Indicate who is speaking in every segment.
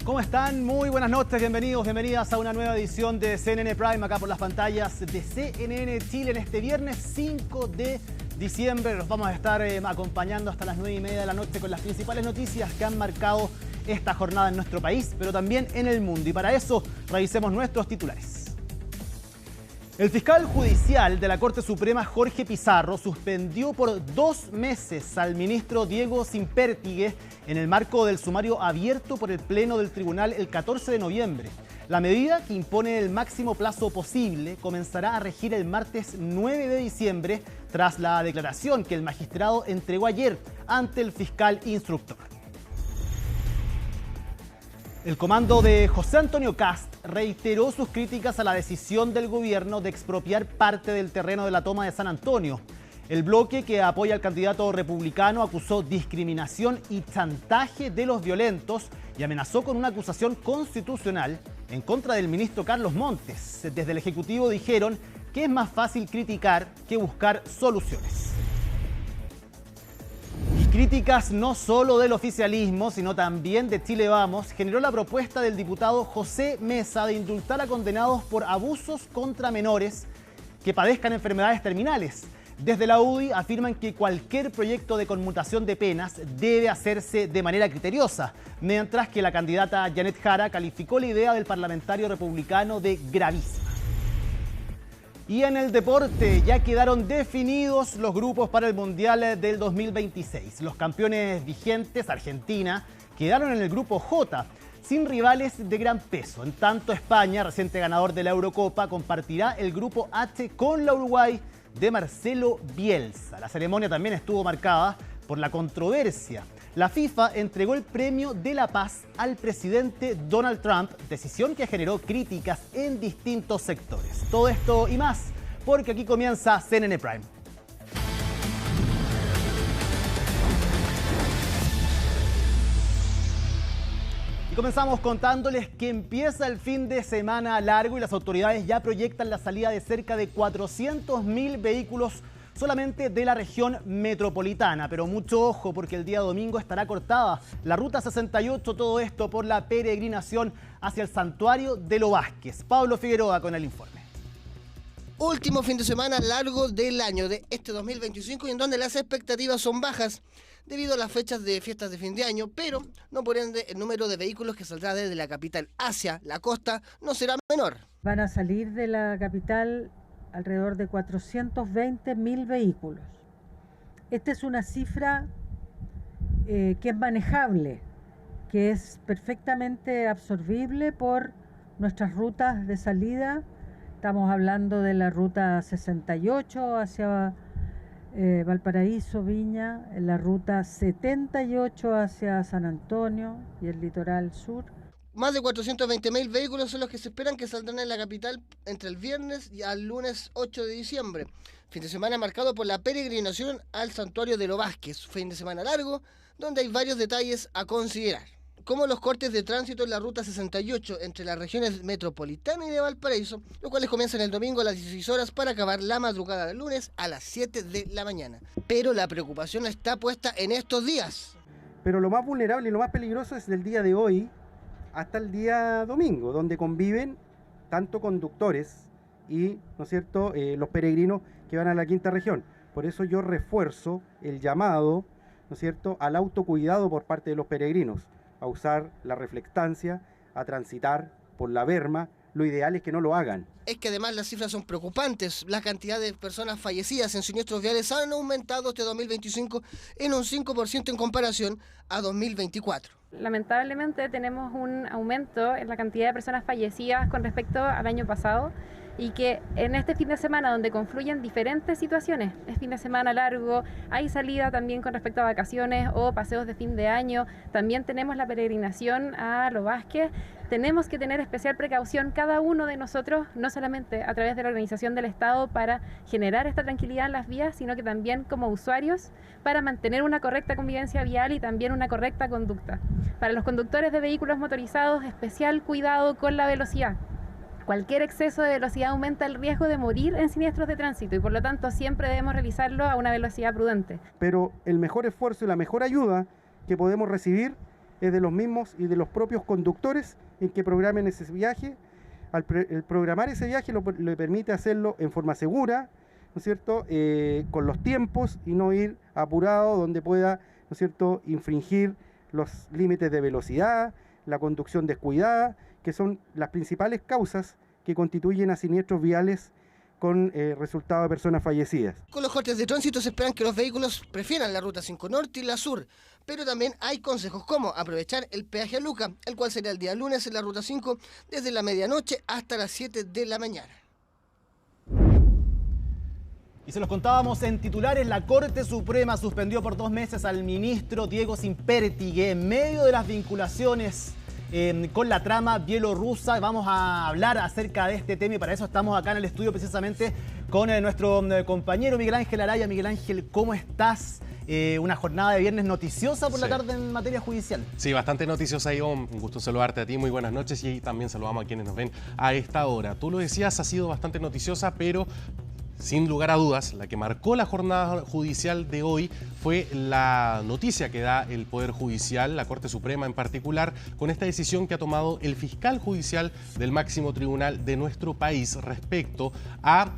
Speaker 1: ¿Cómo están? Muy buenas noches, bienvenidos, bienvenidas a una nueva edición de CNN Prime, acá por las pantallas de CNN Chile en este viernes 5 de diciembre. Los vamos a estar acompañando hasta las 9:30 de la noche con las principales noticias que han marcado esta jornada en nuestro país, pero también en el mundo. Y para eso, revisemos nuestros titulares. El fiscal judicial de la Corte Suprema, Jorge Pizarro, suspendió por 2 meses al ministro Diego Sempértigue en el marco del sumario abierto por el Pleno del Tribunal el 14 de noviembre. La medida, que impone el máximo plazo posible, comenzará a regir el martes 9 de diciembre tras la declaración que el magistrado entregó ayer ante el fiscal instructor. El comando de José Antonio Kast reiteró sus críticas a la decisión del gobierno de expropiar parte del terreno de la toma de San Antonio. El bloque que apoya al candidato republicano acusó discriminación y chantaje de los violentos y amenazó con una acusación constitucional en contra del ministro Carlos Montes. Desde el Ejecutivo dijeron que es más fácil criticar que buscar soluciones. Críticas no solo del oficialismo, sino también de Chile Vamos, generó la propuesta del diputado José Mesa de indultar a condenados por abusos contra menores que padezcan enfermedades terminales. Desde la UDI afirman que cualquier proyecto de conmutación de penas debe hacerse de manera criteriosa, mientras que la candidata Janet Jara calificó la idea del parlamentario republicano de gravísima. Y en el deporte ya quedaron definidos los grupos para el Mundial del 2026. Los campeones vigentes, Argentina, quedaron en el grupo J, sin rivales de gran peso. En tanto, España, reciente ganador de la Eurocopa, compartirá el grupo H con la Uruguay de Marcelo Bielsa. La ceremonia también estuvo marcada por la controversia. La FIFA entregó el premio de la paz al presidente Donald Trump, decisión que generó críticas en distintos sectores. Todo esto y más, porque aquí comienza CNN Prime. Y comenzamos contándoles que empieza el fin de semana largo y las autoridades ya proyectan la salida de cerca de 400.000 vehículos solamente de la región metropolitana, pero mucho ojo porque el día domingo estará cortada la Ruta 68, todo esto por la peregrinación hacia el santuario de Los Vázquez. Pablo Figueroa con el informe.
Speaker 2: Último fin de semana largo del año de este 2025 y en donde las expectativas son bajas debido a las fechas de fiestas de fin de año, pero no por ende el número de vehículos que saldrá desde la capital hacia la costa no será menor.
Speaker 3: Van a salir de la capital alrededor de 420.000 vehículos. Esta es una cifra que es manejable, que es perfectamente absorbible por nuestras rutas de salida. Estamos hablando de la ruta 68 hacia Valparaíso, Viña, la ruta 78 hacia San Antonio y el litoral sur.
Speaker 2: Más de 420.000 vehículos son los que se esperan que saldrán en la capital entre el viernes y al lunes 8 de diciembre. Fin de semana marcado por la peregrinación al santuario de Los Vázquez. Fin de semana largo, donde hay varios detalles a considerar, como los cortes de tránsito en la ruta 68 entre las regiones metropolitana y de Valparaíso, los cuales comienzan el domingo a las 16 horas para acabar la madrugada del lunes a las 7 de la mañana. Pero la preocupación está puesta en estos días.
Speaker 4: Pero lo más vulnerable y lo más peligroso es del día de hoy hasta el día domingo, donde conviven tanto conductores y, ¿no es cierto?, los peregrinos que van a la quinta región. Por eso yo refuerzo el llamado, ¿no es cierto?, al autocuidado por parte de los peregrinos, a usar la reflectancia, a transitar por la berma. Lo ideal es que no lo hagan.
Speaker 2: Es que además las cifras son preocupantes. La cantidad de personas fallecidas en siniestros viales han aumentado este 2025 en un 5% en comparación a 2024.
Speaker 5: Lamentablemente tenemos un aumento en la cantidad de personas fallecidas con respecto al año pasado y que en este fin de semana donde confluyen diferentes situaciones, es fin de semana largo, hay salida también con respecto a vacaciones o paseos de fin de año, también tenemos la peregrinación a Los Vázquez. Tenemos que tener especial precaución cada uno de nosotros, no solamente a través de la organización del Estado para generar esta tranquilidad en las vías, sino que también como usuarios para mantener una correcta convivencia vial y también una correcta conducta. Para los conductores de vehículos motorizados, especial cuidado con la velocidad. Cualquier exceso de velocidad aumenta el riesgo de morir en siniestros de tránsito y por lo tanto siempre debemos realizarlo a una velocidad prudente.
Speaker 4: Pero el mejor esfuerzo y la mejor ayuda que podemos recibir es de los mismos y de los propios conductores en que programen ese viaje. El programar ese viaje le permite hacerlo en forma segura, ¿no es cierto?, con los tiempos y no ir apurado donde pueda, ¿no es cierto?, infringir los límites de velocidad, la conducción descuidada, que son las principales causas que constituyen a siniestros viales con resultado de personas fallecidas.
Speaker 2: Con los cortes de tránsito se esperan que los vehículos prefieran la ruta 5 Norte y la Sur, pero también hay consejos como aprovechar el peaje a Luca, el cual será el día lunes en la ruta 5 desde la medianoche hasta las 7 de la mañana.
Speaker 1: Y se los contábamos en titulares, la Corte Suprema suspendió por 2 meses al ministro Diego Sínpertigue en medio de las vinculaciones con la trama bielorrusa. Vamos a hablar acerca de este tema y para eso estamos acá en el estudio precisamente con nuestro compañero Miguel Ángel Araya. Miguel Ángel, ¿cómo estás? Una jornada de viernes noticiosa por la tarde en materia judicial. Sí, bastante noticiosa, Ivonne. Un gusto saludarte a ti, muy buenas noches y también saludamos a quienes nos ven a esta hora. Tú lo decías, ha sido bastante noticiosa, pero sin lugar a dudas, la que marcó la jornada judicial de hoy fue la noticia que da el Poder Judicial, la Corte Suprema en particular, con esta decisión que ha tomado el fiscal judicial del máximo tribunal de nuestro país respecto a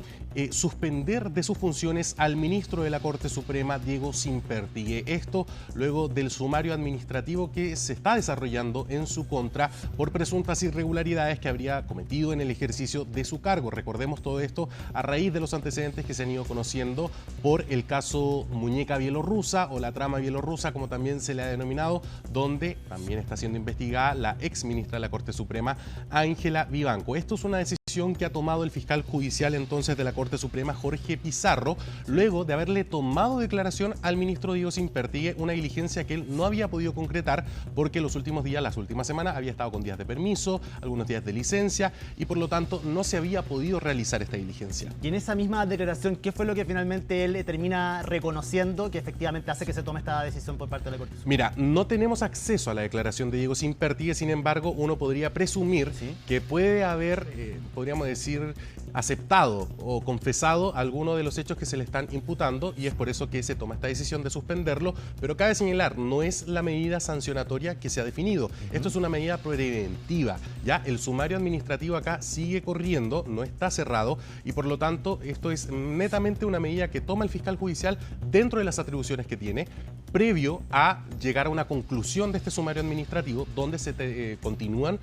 Speaker 1: suspender de sus funciones al ministro de la Corte Suprema, Diego Sínpertigue. Esto luego del sumario administrativo que se está desarrollando en su contra por presuntas irregularidades que habría cometido en el ejercicio de su cargo. Recordemos todo esto a raíz de los antecedentes que se han ido conociendo por el caso Muñeca Bielorrusa o la trama bielorrusa, como también se le ha denominado, donde también está siendo investigada la ex ministra de la Corte Suprema, Ángela Vivanco. Esto es una decisión que ha tomado el fiscal judicial entonces de la Corte Suprema, Jorge Pizarro, luego de haberle tomado declaración al ministro Diego Sínpertigue, una diligencia que él no había podido concretar porque los últimos días, las últimas semanas, había estado con días de permiso, algunos días de licencia y por lo tanto no se había podido realizar esta diligencia. Y en esa misma declaración, ¿qué fue lo que finalmente él termina reconociendo que efectivamente hace que se tome esta decisión por parte de la Corte Suprema? Mira, no tenemos acceso a la declaración de Diego Sínpertigue, sin embargo, uno podría presumir que puede haber, podríamos decir, aceptado o confesado algunos de los hechos que se le están imputando y es por eso que se toma esta decisión de suspenderlo, pero cabe señalar, no es la medida sancionatoria que se ha definido. Esto es una medida preventiva. Ya el sumario administrativo acá sigue corriendo, no está cerrado y por lo tanto esto es netamente una medida que toma el fiscal judicial dentro de las atribuciones que tiene, previo a llegar a una conclusión de este sumario administrativo donde se continúan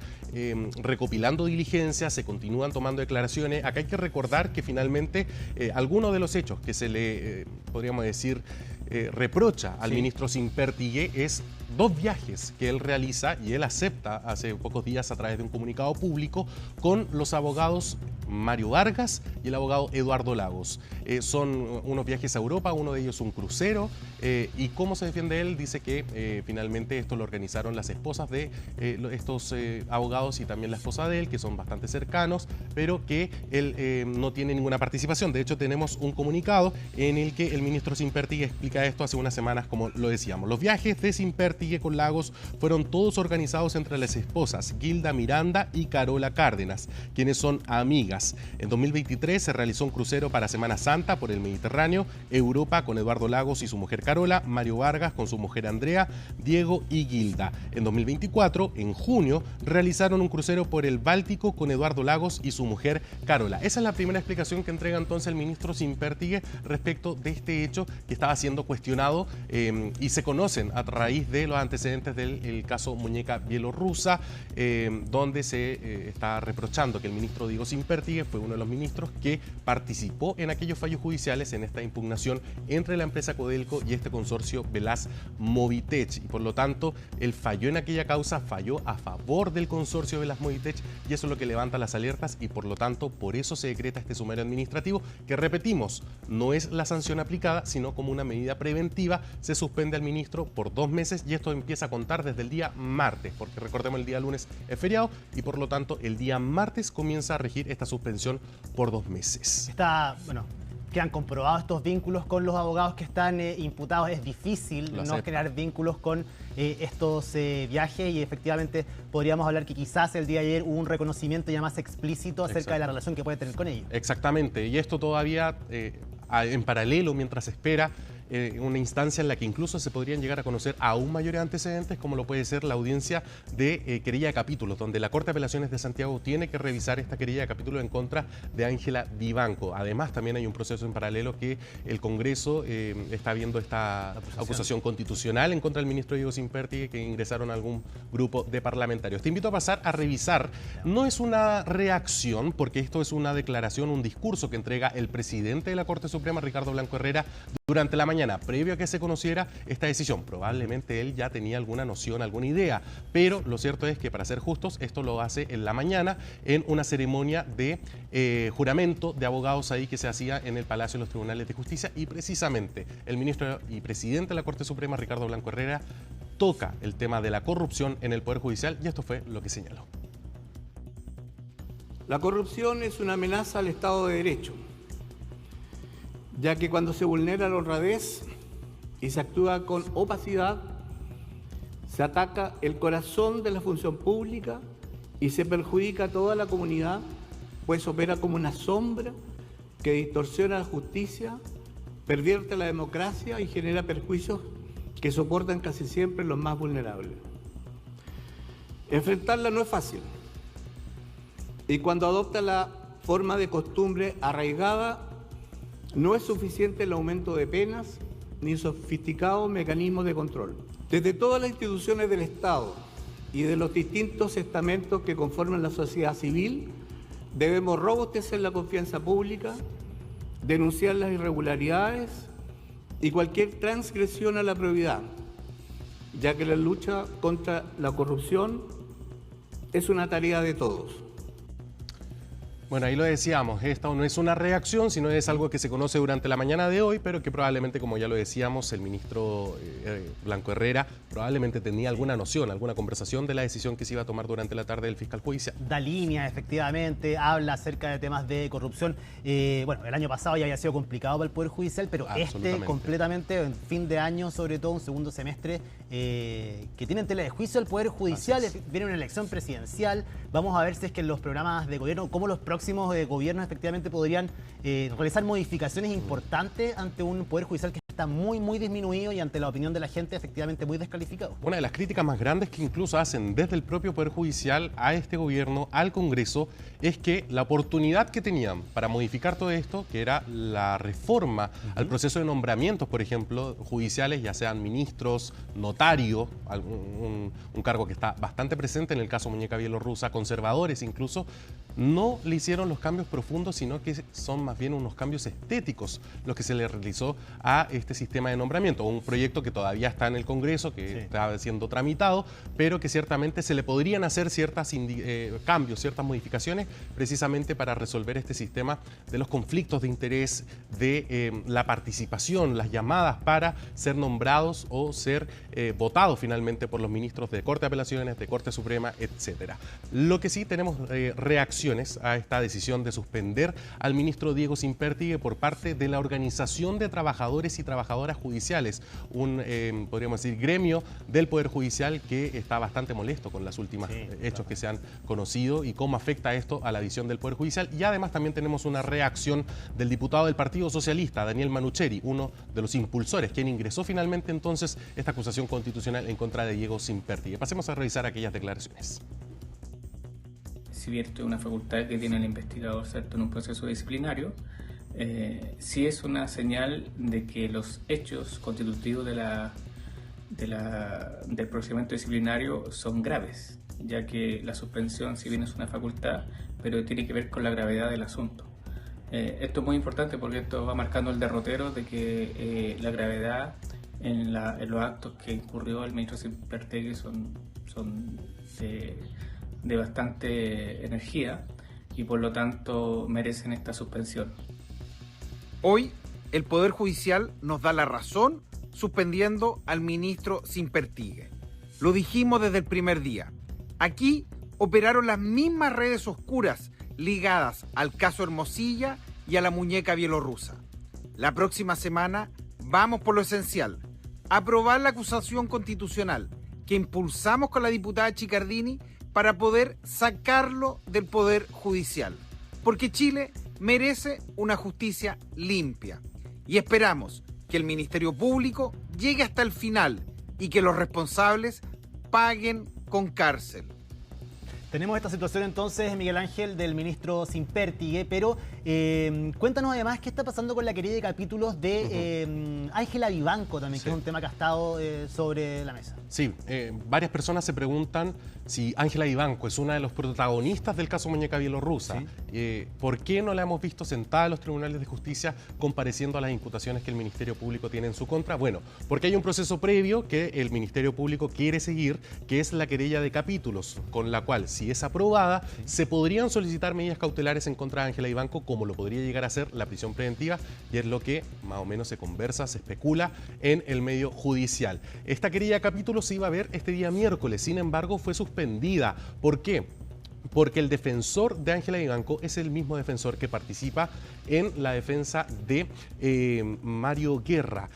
Speaker 1: recopilando diligencias, se continúan tomando declaraciones. Acá hay que recordar que finalmente algunos de los hechos que se le, podríamos decir, reprocha al ministro Sínpertigue es 2 viajes que él realiza y él acepta hace pocos días a través de un comunicado público con los abogados Mario Vargas y el abogado Eduardo Lagos. Son unos viajes a Europa, uno de ellos un crucero y cómo se defiende él, dice que finalmente esto lo organizaron las esposas de estos abogados y también la esposa de él, que son bastante cercanos, pero que él no tiene ninguna participación. De hecho, tenemos un comunicado en el que el ministro Sínpertigue explica esto hace unas semanas, como lo decíamos. Los viajes de Sínpertigue con Lagos fueron todos organizados entre las esposas Gilda Miranda y Carola Cárdenas, quienes son amigas. En 2023 se realizó un crucero para Semana Santa por el Mediterráneo, Europa con Eduardo Lagos y su mujer Carola, Mario Vargas con su mujer Andrea, Diego y Gilda. En 2024, en junio, realizaron un crucero por el Báltico con Eduardo Lagos y su mujer Carola. Esa es la primera explicación que entrega entonces el ministro Sínpertigue respecto de este hecho que estaba siendo cuestionado y se conocen a raíz de los antecedentes del caso Muñeca Bielorrusa, donde se está reprochando que el ministro Diego Sínpertigue fue uno de los ministros que participó en aquellos fallos judiciales en esta impugnación entre la empresa Codelco y este consorcio Velaz Movitech y por lo tanto él falló en aquella causa, falló a favor del consorcio Velaz Movitech y eso es lo que levanta las alertas y por lo tanto por eso se decreta este sumario administrativo que repetimos, no es la sanción aplicada sino como una medida preventiva, se suspende al ministro por 2 meses y esto empieza a contar desde el día martes, porque recordemos el día lunes es feriado y por lo tanto el día martes comienza a regir esta suspensión por 2 meses. Quedan comprobados estos vínculos con los abogados que están imputados. Es difícil no generar vínculos con estos viajes y efectivamente podríamos hablar que quizás el día de ayer hubo un reconocimiento ya más explícito acerca de la relación que puede tener con ellos. Exactamente, y esto todavía en paralelo mientras se espera
Speaker 6: una instancia en la que incluso se podrían llegar a conocer aún mayores antecedentes, como lo puede ser la audiencia de querella de capítulos, donde la Corte de Apelaciones de Santiago tiene que revisar esta querella de capítulo en contra de Ángela Vivanco. Además, también hay un proceso en paralelo que el Congreso está viendo esta acusación constitucional en contra del ministro Diego Simperti, que ingresaron a algún grupo de parlamentarios. Te invito a pasar a revisar. No es una reacción, porque esto es una declaración, un discurso que entrega el presidente de la Corte Suprema, Ricardo Blanco Herrera, durante la mañana, previo a que se conociera esta decisión. Probablemente él ya tenía alguna noción, alguna idea, pero lo cierto es que, para ser justos, esto lo hace en la mañana en una ceremonia de juramento de abogados ahí que se hacía en el Palacio de los Tribunales de Justicia, y precisamente el ministro y presidente de la Corte Suprema, Ricardo Blanco Herrera, toca el tema de la corrupción en el Poder Judicial, y esto fue lo que señaló.
Speaker 7: La corrupción es una amenaza al Estado de Derecho, ya que cuando se vulnera la honradez y se actúa con opacidad, se ataca el corazón de la función pública y se perjudica a toda la comunidad, pues opera como una sombra que distorsiona la justicia, pervierte la democracia y genera perjuicios que soportan casi siempre los más vulnerables. Enfrentarla no es fácil, y cuando adopta la forma de costumbre arraigada, no es suficiente el aumento de penas ni sofisticados mecanismos de control. Desde todas las instituciones del Estado y de los distintos estamentos que conforman la sociedad civil, debemos robustecer la confianza pública, denunciar las irregularidades y cualquier transgresión a la probidad, ya que la lucha contra la corrupción es una tarea de todos.
Speaker 6: Bueno, ahí lo decíamos, esto no es una reacción, sino es algo que se conoce durante la mañana de hoy, pero que probablemente, como ya lo decíamos, el ministro Blanco Herrera probablemente tenía alguna noción, alguna conversación de la decisión que se iba a tomar durante la tarde del fiscal judicial.
Speaker 1: Da línea, efectivamente, habla acerca de temas de corrupción. Bueno, el año pasado ya había sido complicado para el Poder Judicial, pero este completamente, en fin de año, sobre todo un segundo semestre, que tiene en tela de juicio el Poder Judicial. Viene una elección presidencial. Vamos a ver si es que en los programas de gobierno, cómo los próximos gobiernos efectivamente podrían realizar modificaciones importantes ante un Poder Judicial que está muy disminuido y ante la opinión de la gente efectivamente muy descalificado.
Speaker 6: Una de las críticas más grandes que incluso hacen desde el propio Poder Judicial a este gobierno, al Congreso, es que la oportunidad que tenían para modificar todo esto, que era la reforma al proceso de nombramientos, por ejemplo, judiciales, ya sean ministros, notarios, un cargo que está bastante presente en el caso Muñeca Bielorrusa, conservadores incluso, no le hicieron los cambios profundos, sino que son más bien unos cambios estéticos los que se le realizó a este sistema de nombramiento. Un proyecto que todavía está en el Congreso, que está siendo tramitado, pero que ciertamente se le podrían hacer ciertos cambios, ciertas modificaciones, precisamente para resolver este sistema de los conflictos de interés, de la participación, las llamadas para ser nombrados o ser votados finalmente por los ministros de Corte de Apelaciones, de Corte Suprema, etcétera. Lo que sí tenemos reacciones a esta decisión de suspender al ministro Diego Simperti por parte de la Organización de Trabajadores y Trabajadoras Judiciales, un, podríamos decir, gremio del Poder Judicial que está bastante molesto con los últimos hechos que se han conocido y cómo afecta esto a la visión del Poder Judicial. Y además también tenemos una reacción del diputado del Partido Socialista, Daniel Manucheri, uno de los impulsores, quien ingresó finalmente entonces esta acusación constitucional en contra de Diego Simperti. Pasemos a revisar aquellas declaraciones.
Speaker 8: Si bien esto es una facultad que tiene el investigador, ¿cierto?, en un proceso disciplinario, sí es una señal de que los hechos constitutivos del procedimiento disciplinario son graves, ya que la suspensión, si bien es una facultad, pero tiene que ver con la gravedad del asunto. Esto es muy importante porque esto va marcando el derrotero de que la gravedad en los actos que incurrió el ministro Simpertegui son de bastante energía y por lo tanto merecen esta suspensión.
Speaker 9: Hoy el Poder Judicial nos da la razón suspendiendo al ministro Simpertegui. Lo dijimos desde el primer día. Aquí operaron las mismas redes oscuras ligadas al caso Hermosilla y a la muñeca bielorrusa. La próxima semana vamos por lo esencial: aprobar la acusación constitucional que impulsamos con la diputada Chicardini para poder sacarlo del Poder Judicial, porque Chile merece una justicia limpia y esperamos que el Ministerio Público llegue hasta el final y que los responsables paguen con cárcel.
Speaker 1: Tenemos esta situación entonces, Miguel Ángel, del ministro Sempértigue, pero cuéntanos además qué está pasando con la querella de capítulos de Ángela Vivanco también, que es un tema que ha estado sobre la mesa.
Speaker 6: Sí, varias personas se preguntan si Ángela Vivanco es una de los protagonistas del caso Muñeca Bielorrusa. ¿Sí? ¿Por qué no la hemos visto sentada en los tribunales de justicia compareciendo a las imputaciones que el Ministerio Público tiene en su contra? Bueno, porque hay un proceso previo que el Ministerio Público quiere seguir, que es la querella de capítulos, con la cual, si es aprobada, se podrían solicitar medidas cautelares en contra de Ángela Vivanco, como lo podría llegar a ser la prisión preventiva, y es lo que más o menos se conversa, se especula en el medio judicial. Esta querella de capítulos se iba a ver este día miércoles, sin embargo fue suspendida. ¿Por qué? Porque el defensor de Ángela Vivanco es el mismo defensor que participa en la defensa de Manuel Guerra,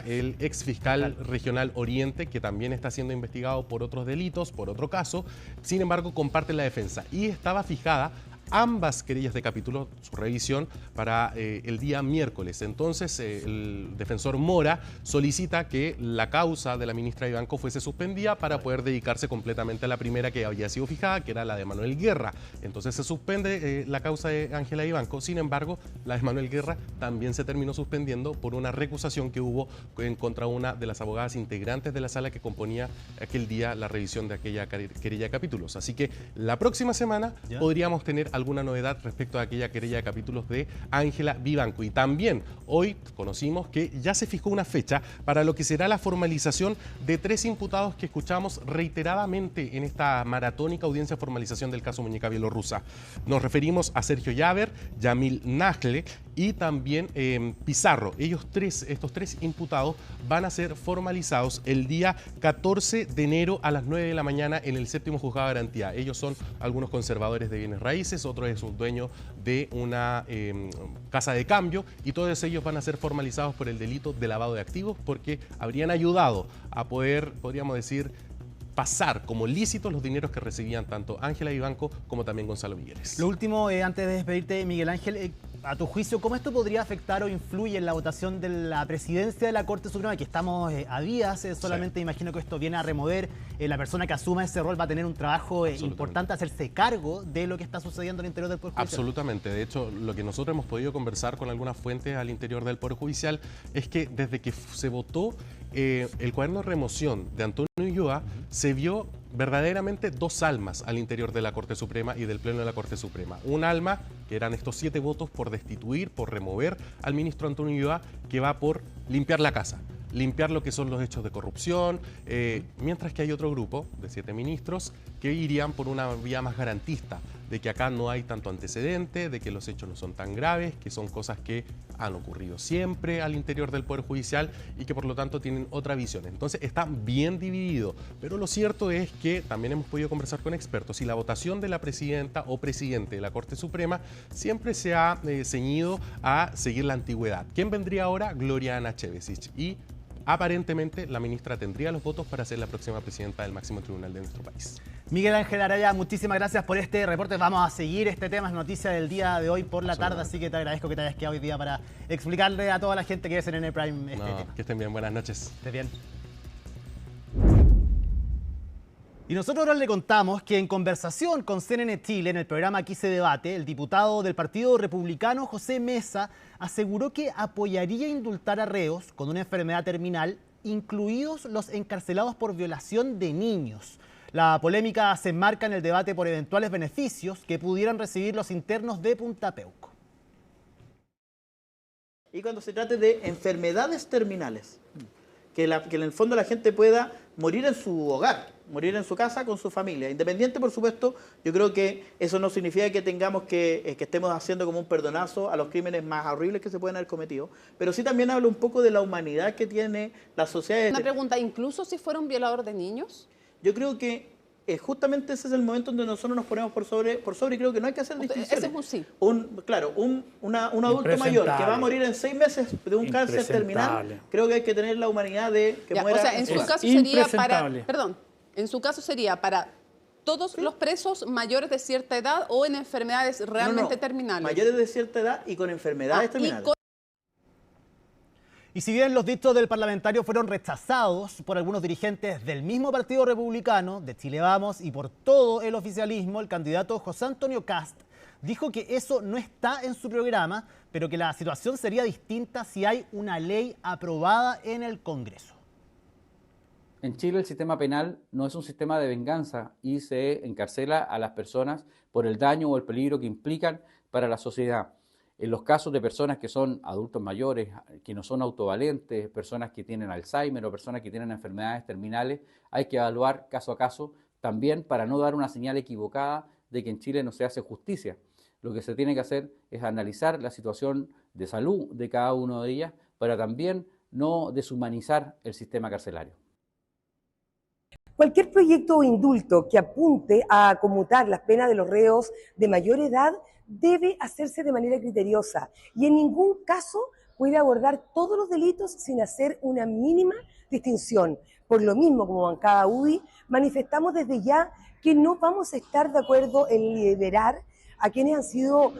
Speaker 6: el ex fiscal regional Oriente, que también está siendo investigado por otros delitos, por otro caso. Sin embargo, comparte la defensa y estaba fijada ambas querellas de capítulo, su revisión, para el día miércoles. Entonces, el defensor Mora solicita que la causa de la ministra Vivanco fuese suspendida para poder dedicarse completamente a la primera que había sido fijada, que era la de Manuel Guerra. Entonces se suspende la causa de Ángela Vivanco. Sin embargo, la de Manuel Guerra también se terminó suspendiendo por una recusación que hubo en contra de una de las abogadas integrantes de la sala que componía aquel día la revisión de aquella querella de capítulos. Así que la próxima semana podríamos tener alguna novedad respecto a aquella querella de capítulos de Ángela Vivanco. Y también hoy conocimos que ya se fijó una fecha para lo que será la formalización de 3 imputados que escuchamos reiteradamente en esta maratónica audiencia de formalización del caso Muñeca Bielorrusa. Nos referimos a Sergio Llaver, Yamil Najle y también Pizarro. Estos tres imputados van a ser formalizados el día 14 de enero a las 9 de la mañana en el 7º Juzgado de Garantía. Ellos son algunos conservadores de bienes raíces, otro es un dueño de una casa de cambio, y todos ellos van a ser formalizados por el delito de lavado de activos porque habrían ayudado a poder, podríamos decir, pasar como lícitos los dineros que recibían tanto Ángela Vivanco como también Gonzalo Migueles.
Speaker 1: Lo último, antes de despedirte, Miguel Ángel, a tu juicio, ¿cómo esto podría afectar o influye en la votación de la presidencia de la Corte Suprema? Que estamos a días, solamente imagino que esto viene a remover, la persona que asuma ese rol va a tener un trabajo importante, hacerse cargo de lo que está sucediendo al interior del Poder Judicial.
Speaker 6: Absolutamente, de hecho, lo que nosotros hemos podido conversar con algunas fuentes al interior del Poder Judicial es que desde que se votó el cuaderno de remoción de Antonio Ulloa, se vio verdaderamente 2 almas al interior de la Corte Suprema y del Pleno de la Corte Suprema. Un alma, que eran estos 7 votos por destituir, por remover al ministro Antonio Ulloa, que va por limpiar la casa, limpiar lo que son los hechos de corrupción, mientras que hay otro grupo de 7 ministros que irían por una vía más garantista, de que acá no hay tanto antecedente, de que los hechos no son tan graves, que son cosas que han ocurrido siempre al interior del Poder Judicial y que por lo tanto tienen otra visión. Entonces está bien dividido, pero lo cierto es que también hemos podido conversar con expertos y la votación de la presidenta o presidente de la Corte Suprema siempre se ha ceñido a seguir la antigüedad. ¿Quién vendría ahora? Gloria Ana Chevesich. Y aparentemente la ministra tendría los votos para ser la próxima presidenta del máximo tribunal de nuestro país.
Speaker 1: Miguel Ángel Araya, muchísimas gracias por este reporte. Vamos a seguir este tema, es noticia del día de hoy por la tarde, así que te agradezco que te hayas quedado hoy día para explicarle a toda la gente que es en CNN Prime este tema.
Speaker 6: Que estén bien, buenas noches.
Speaker 1: Estés bien. Y nosotros ahora le contamos que en conversación con CNN Chile, en el programa Aquí se debate, el diputado del Partido Republicano, José Mesa, aseguró que apoyaría indultar a reos con una enfermedad terminal, incluidos los encarcelados por violación de niños. La polémica se enmarca en el debate por eventuales beneficios que pudieran recibir los internos de Punta Peuco.
Speaker 10: Y cuando se trate de enfermedades terminales, que en el fondo la gente pueda morir en su hogar, morir en su casa con su familia. Independiente, por supuesto, yo creo que eso no significa que tengamos que estemos haciendo como un perdonazo a los crímenes más horribles que se pueden haber cometido, pero sí también habla un poco de la humanidad que tiene la sociedad.
Speaker 11: Una pregunta, ¿incluso si fuera un violador de niños?
Speaker 10: Yo creo que justamente ese es el momento donde nosotros nos ponemos por sobre y creo que no hay que hacer distinciones.
Speaker 11: Ese es un sí.
Speaker 10: Un adulto mayor que va a morir en 6 meses de un cáncer terminal, creo que hay que tener la humanidad de que muera.
Speaker 11: O sea, en su caso sería en su caso sería para todos los presos mayores de cierta edad o en enfermedades realmente terminales.
Speaker 10: Mayores de cierta edad y con enfermedades terminales.
Speaker 1: Y si bien los dichos del parlamentario fueron rechazados por algunos dirigentes del mismo Partido Republicano, de Chile Vamos y por todo el oficialismo, el candidato José Antonio Kast dijo que eso no está en su programa, pero que la situación sería distinta si hay una ley aprobada en el Congreso.
Speaker 12: En Chile el sistema penal no es un sistema de venganza y se encarcela a las personas por el daño o el peligro que implican para la sociedad. En los casos de personas que son adultos mayores, que no son autovalentes, personas que tienen Alzheimer o personas que tienen enfermedades terminales, hay que evaluar caso a caso también para no dar una señal equivocada de que en Chile no se hace justicia. Lo que se tiene que hacer es analizar la situación de salud de cada una de ellas para también no deshumanizar el sistema carcelario.
Speaker 13: Cualquier proyecto o indulto que apunte a conmutar las penas de los reos de mayor edad debe hacerse de manera criteriosa y en ningún caso puede abordar todos los delitos sin hacer una mínima distinción. Por lo mismo, como bancada UDI, manifestamos desde ya que no vamos a estar de acuerdo en liberar a quienes han sido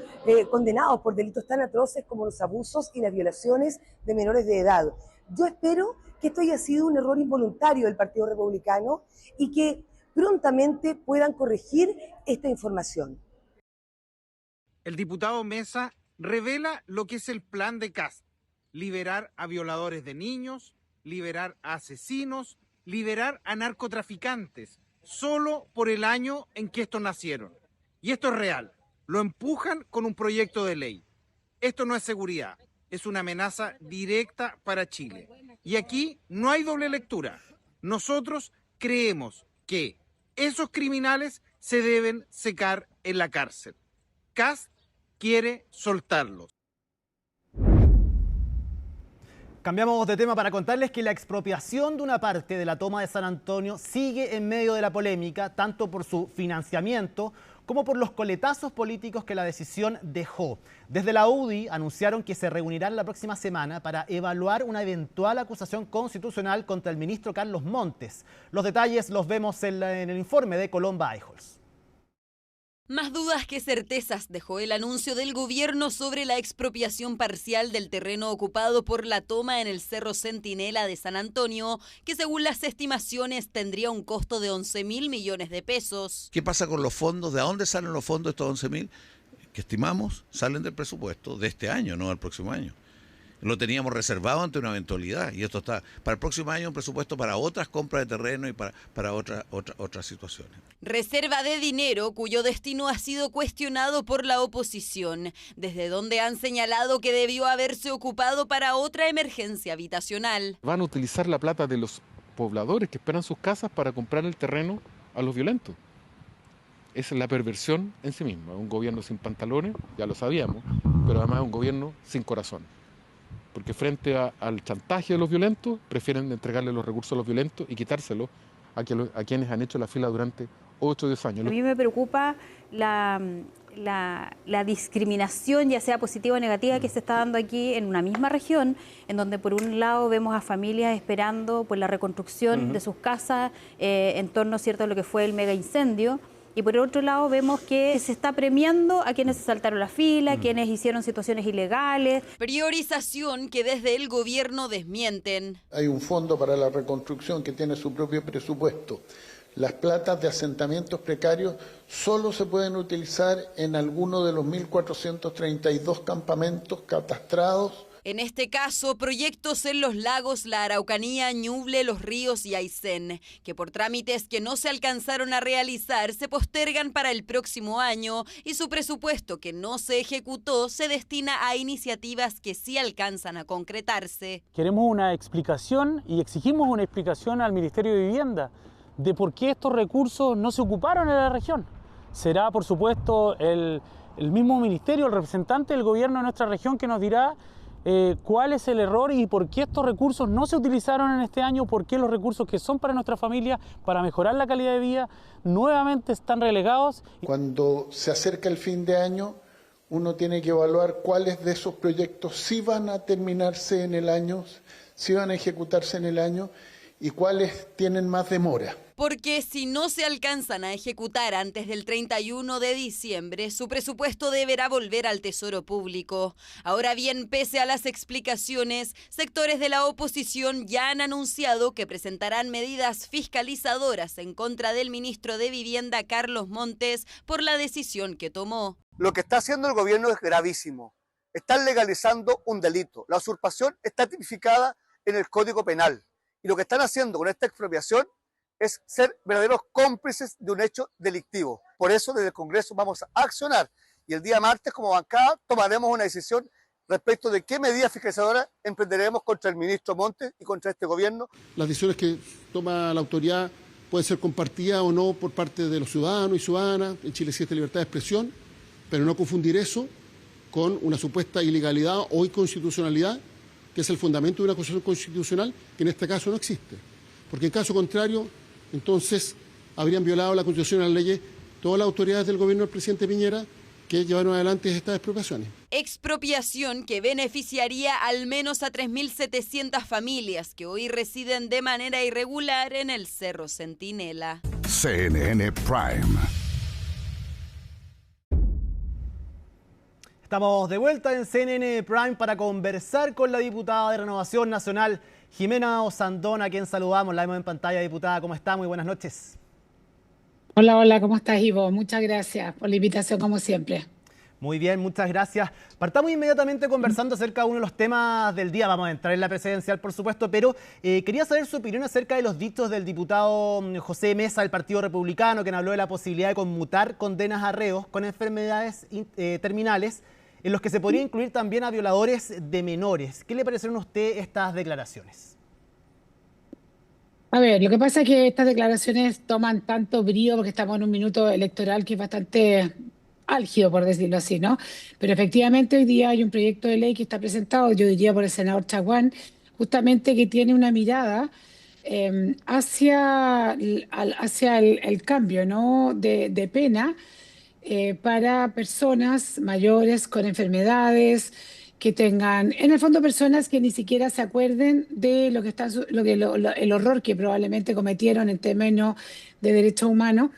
Speaker 13: condenados por delitos tan atroces como los abusos y las violaciones de menores de edad. Yo espero que esto haya sido un error involuntario del Partido Republicano y que prontamente puedan corregir esta información.
Speaker 9: El diputado Mesa revela lo que es el plan de Kast: liberar a violadores de niños, liberar a asesinos, liberar a narcotraficantes, solo por el año en que estos nacieron. Y esto es real. Lo empujan con un proyecto de ley. Esto no es seguridad, es una amenaza directa para Chile. Y aquí no hay doble lectura. Nosotros creemos que esos criminales se deben secar en la cárcel. Kast quiere soltarlos.
Speaker 1: Cambiamos de tema para contarles que la expropiación de una parte de la toma de San Antonio sigue en medio de la polémica, tanto por su financiamiento como por los coletazos políticos que la decisión dejó. Desde la UDI anunciaron que se reunirán la próxima semana para evaluar una eventual acusación constitucional contra el ministro Carlos Montes. Los detalles los vemos en el informe de Colomba Eijols.
Speaker 14: Más dudas que certezas dejó el anuncio del gobierno sobre la expropiación parcial del terreno ocupado por la toma en el Cerro Centinela de San Antonio, que según las estimaciones tendría un costo de 11.000 millones de pesos.
Speaker 15: ¿Qué pasa con los fondos? ¿De dónde salen los fondos de estos 11.000? Que estimamos salen del presupuesto de este año, no del próximo año. Lo teníamos reservado ante una eventualidad y esto está para el próximo año un presupuesto para otras compras de terreno y para otras situaciones.
Speaker 14: Reserva de dinero cuyo destino ha sido cuestionado por la oposición, desde donde han señalado que debió haberse ocupado para otra emergencia habitacional.
Speaker 16: Van a utilizar la plata de los pobladores que esperan sus casas para comprar el terreno a los violentos. Esa es la perversión en sí misma. Un gobierno sin pantalones, ya lo sabíamos, pero además es un gobierno sin corazón. Porque frente al chantaje de los violentos, prefieren entregarle los recursos a los violentos y quitárselos a quienes han hecho la fila durante 8 o 10 años.
Speaker 17: A mí me preocupa la discriminación, ya sea positiva o negativa, que se está dando aquí en una misma región, en donde por un lado vemos a familias esperando por la reconstrucción de sus casas en torno, ¿cierto?, a lo que fue el mega incendio. Y por otro lado vemos que se está premiando a quienes se saltaron la fila, quienes hicieron situaciones ilegales.
Speaker 14: Priorización que desde el gobierno desmienten.
Speaker 18: Hay un fondo para la reconstrucción que tiene su propio presupuesto. Las platas de asentamientos precarios solo se pueden utilizar en alguno de los 1.432 campamentos catastrados.
Speaker 14: En este caso, proyectos en los lagos La Araucanía, Ñuble, Los Ríos y Aysén, que por trámites que no se alcanzaron a realizar se postergan para el próximo año y su presupuesto que no se ejecutó se destina a iniciativas que sí alcanzan a concretarse.
Speaker 19: Queremos una explicación y exigimos una explicación al Ministerio de Vivienda de por qué estos recursos no se ocuparon en la región. Será, por supuesto, el mismo ministerio, el representante del gobierno de nuestra región que nos dirá cuál es el error y por qué estos recursos no se utilizaron en este año, por qué los recursos que son para nuestra familia, para mejorar la calidad de vida, nuevamente están relegados.
Speaker 18: Cuando se acerca el fin de año, uno tiene que evaluar cuáles de esos proyectos sí van a terminarse en el año, sí van a ejecutarse en el año y cuáles tienen más demora.
Speaker 14: Porque si no se alcanzan a ejecutar antes del 31 de diciembre, su presupuesto deberá volver al Tesoro Público. Ahora bien, pese a las explicaciones, sectores de la oposición ya han anunciado que presentarán medidas fiscalizadoras en contra del ministro de Vivienda, Carlos Montes, por la decisión que tomó.
Speaker 20: Lo que está haciendo el gobierno es gravísimo. Están legalizando un delito. La usurpación está tipificada en el Código Penal. Y lo que están haciendo con esta expropiación es ser verdaderos cómplices de un hecho delictivo. Por eso desde el Congreso vamos a accionar y el día martes como bancada tomaremos una decisión respecto de qué medidas fiscalizadoras emprenderemos contra el ministro Montes y contra este gobierno.
Speaker 21: Las decisiones que toma la autoridad pueden ser compartidas o no por parte de los ciudadanos y ciudadanas. En Chile existe libertad de expresión, pero no confundir eso con una supuesta ilegalidad o inconstitucionalidad, que es el fundamento de una acusación constitucional, que en este caso no existe. Porque en caso contrario, entonces habrían violado la Constitución y las leyes todas las autoridades del gobierno del presidente Piñera que llevaron adelante estas expropiaciones.
Speaker 14: Expropiación que beneficiaría al menos a 3.700 familias que hoy residen de manera irregular en el Cerro Centinela.
Speaker 22: CNN Prime.
Speaker 1: Estamos de vuelta en CNN Prime para conversar con la diputada de Renovación Nacional, Jimena Osandón, a quien saludamos. La vemos en pantalla, diputada. ¿Cómo está? Muy buenas noches.
Speaker 23: Hola, hola, ¿cómo estás, Ivo? Muchas gracias por la invitación, como siempre.
Speaker 1: Muy bien, muchas gracias. Partamos inmediatamente conversando acerca de uno de los temas del día. Vamos a entrar en la presidencial, por supuesto, pero quería saber su opinión acerca de los dichos del diputado José Mesa del Partido Republicano, quien habló de la posibilidad de conmutar condenas a reos con enfermedades terminales, en los que se podría incluir también a violadores de menores. ¿Qué le parecieron a usted estas declaraciones?
Speaker 23: A ver, lo que pasa es que estas declaraciones toman tanto brío porque estamos en un minuto electoral que es bastante álgido, por decirlo así, ¿no? Pero efectivamente hoy día hay un proyecto de ley que está presentado, yo diría por el senador Chaguán, justamente que tiene una mirada hacia el cambio, ¿no? de pena para personas mayores con enfermedades, que tengan, en el fondo, personas que ni siquiera se acuerden de lo que están, el horror que probablemente cometieron en términos de derechos humanos,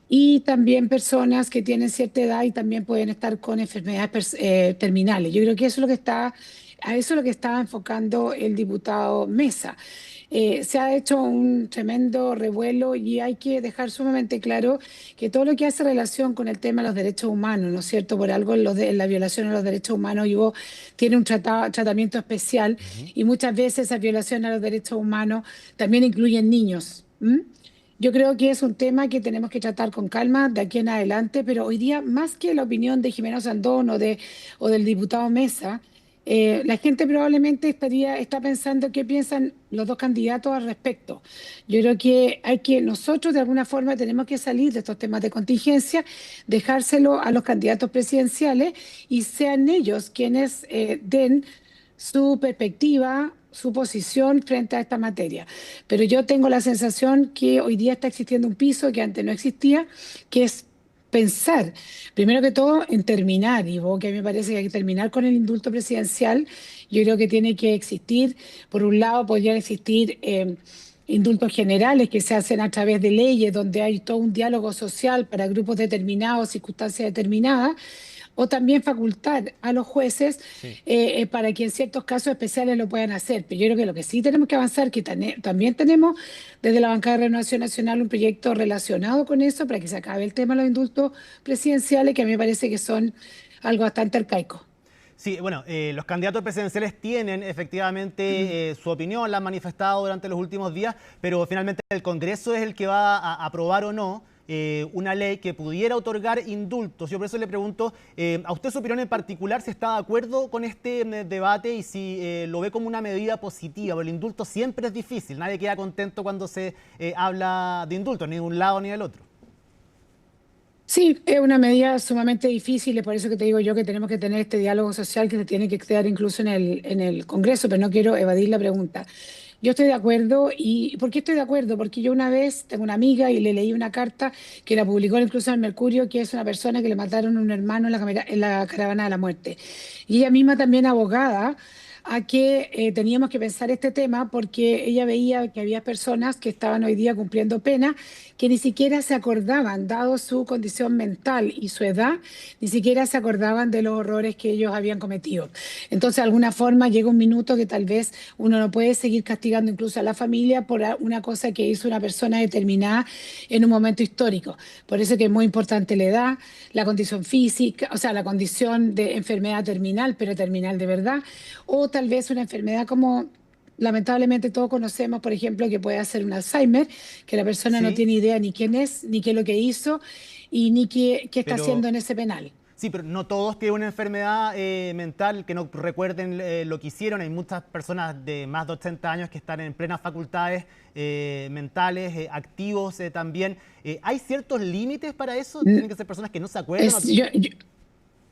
Speaker 23: y también personas que tienen cierta edad y también pueden estar con enfermedades terminales. Yo creo que eso es lo que está, a eso es lo que estaba enfocando el diputado Mesa. Se ha hecho un tremendo revuelo y hay que dejar sumamente claro que todo lo que hace relación con el tema de los derechos humanos, ¿no es cierto? Por algo la violación a los derechos humanos tiene un tratamiento especial y muchas veces esa violación a los derechos humanos también incluyen niños. Yo creo que es un tema que tenemos que tratar con calma de aquí en adelante, pero hoy día, más que la opinión de Jimena Osandón o del diputado Mesa, la gente probablemente está pensando qué piensan los dos candidatos al respecto. Yo creo que nosotros de alguna forma tenemos que salir de estos temas de contingencia, dejárselo a los candidatos presidenciales y sean ellos quienes den su perspectiva, su posición frente a esta materia. Pero yo tengo la sensación que hoy día está existiendo un piso que antes no existía, que es pensar, primero que todo, en terminar, y que a mí me parece que hay que terminar con el indulto presidencial. Yo creo que tiene que existir, por un lado, podrían existir indultos generales que se hacen a través de leyes donde hay todo un diálogo social para grupos determinados, circunstancias determinadas, o también facultar a los jueces para que en ciertos casos especiales lo puedan hacer. Pero yo creo que lo que sí tenemos que avanzar, que también tenemos desde la bancada de Renovación Nacional un proyecto relacionado con eso para que se acabe el tema de los indultos presidenciales, que a mí me parece que son algo bastante arcaico.
Speaker 1: Sí, bueno, los candidatos presidenciales tienen efectivamente su opinión, la han manifestado durante los últimos días, pero finalmente el Congreso es el que va a aprobar o no una ley que pudiera otorgar indultos. Yo por eso le pregunto, a usted su opinión en particular, si está de acuerdo con este debate y si lo ve como una medida positiva, porque el indulto siempre es difícil, nadie queda contento cuando se habla de indultos, ni de un lado ni del otro.
Speaker 23: Sí, es una medida sumamente difícil, es por eso que te digo yo que tenemos que tener este diálogo social que se tiene que crear incluso en el Congreso, pero no quiero evadir la pregunta. Yo estoy de acuerdo. ¿Y por qué estoy de acuerdo? Porque yo una vez tengo una amiga y le leí una carta que la publicó incluso en el Mercurio, que es una persona que le mataron a un hermano en la caravana de la muerte. Y ella misma, también abogada, a que teníamos que pensar este tema porque ella veía que había personas que estaban hoy día cumpliendo pena que ni siquiera se acordaban, dado su condición mental y su edad, ni siquiera se acordaban de los horrores que ellos habían cometido. Entonces, de alguna forma, llega un minuto que tal vez uno no puede seguir castigando incluso a la familia por una cosa que hizo una persona determinada en un momento histórico. Por eso que es muy importante la edad, la condición física, o sea, la condición de enfermedad terminal, pero terminal de verdad, o tal vez una enfermedad como lamentablemente todos conocemos, por ejemplo, que puede ser un Alzheimer, que la persona no tiene idea ni quién es, ni qué es lo que hizo y ni qué está haciendo en ese penal.
Speaker 1: Sí, pero no todos tienen una enfermedad mental que no recuerden lo que hicieron. Hay muchas personas de más de 80 años que están en plenas facultades mentales, activos también. ¿Hay ciertos límites para eso? ¿Tienen que ser personas que no se acuerdan?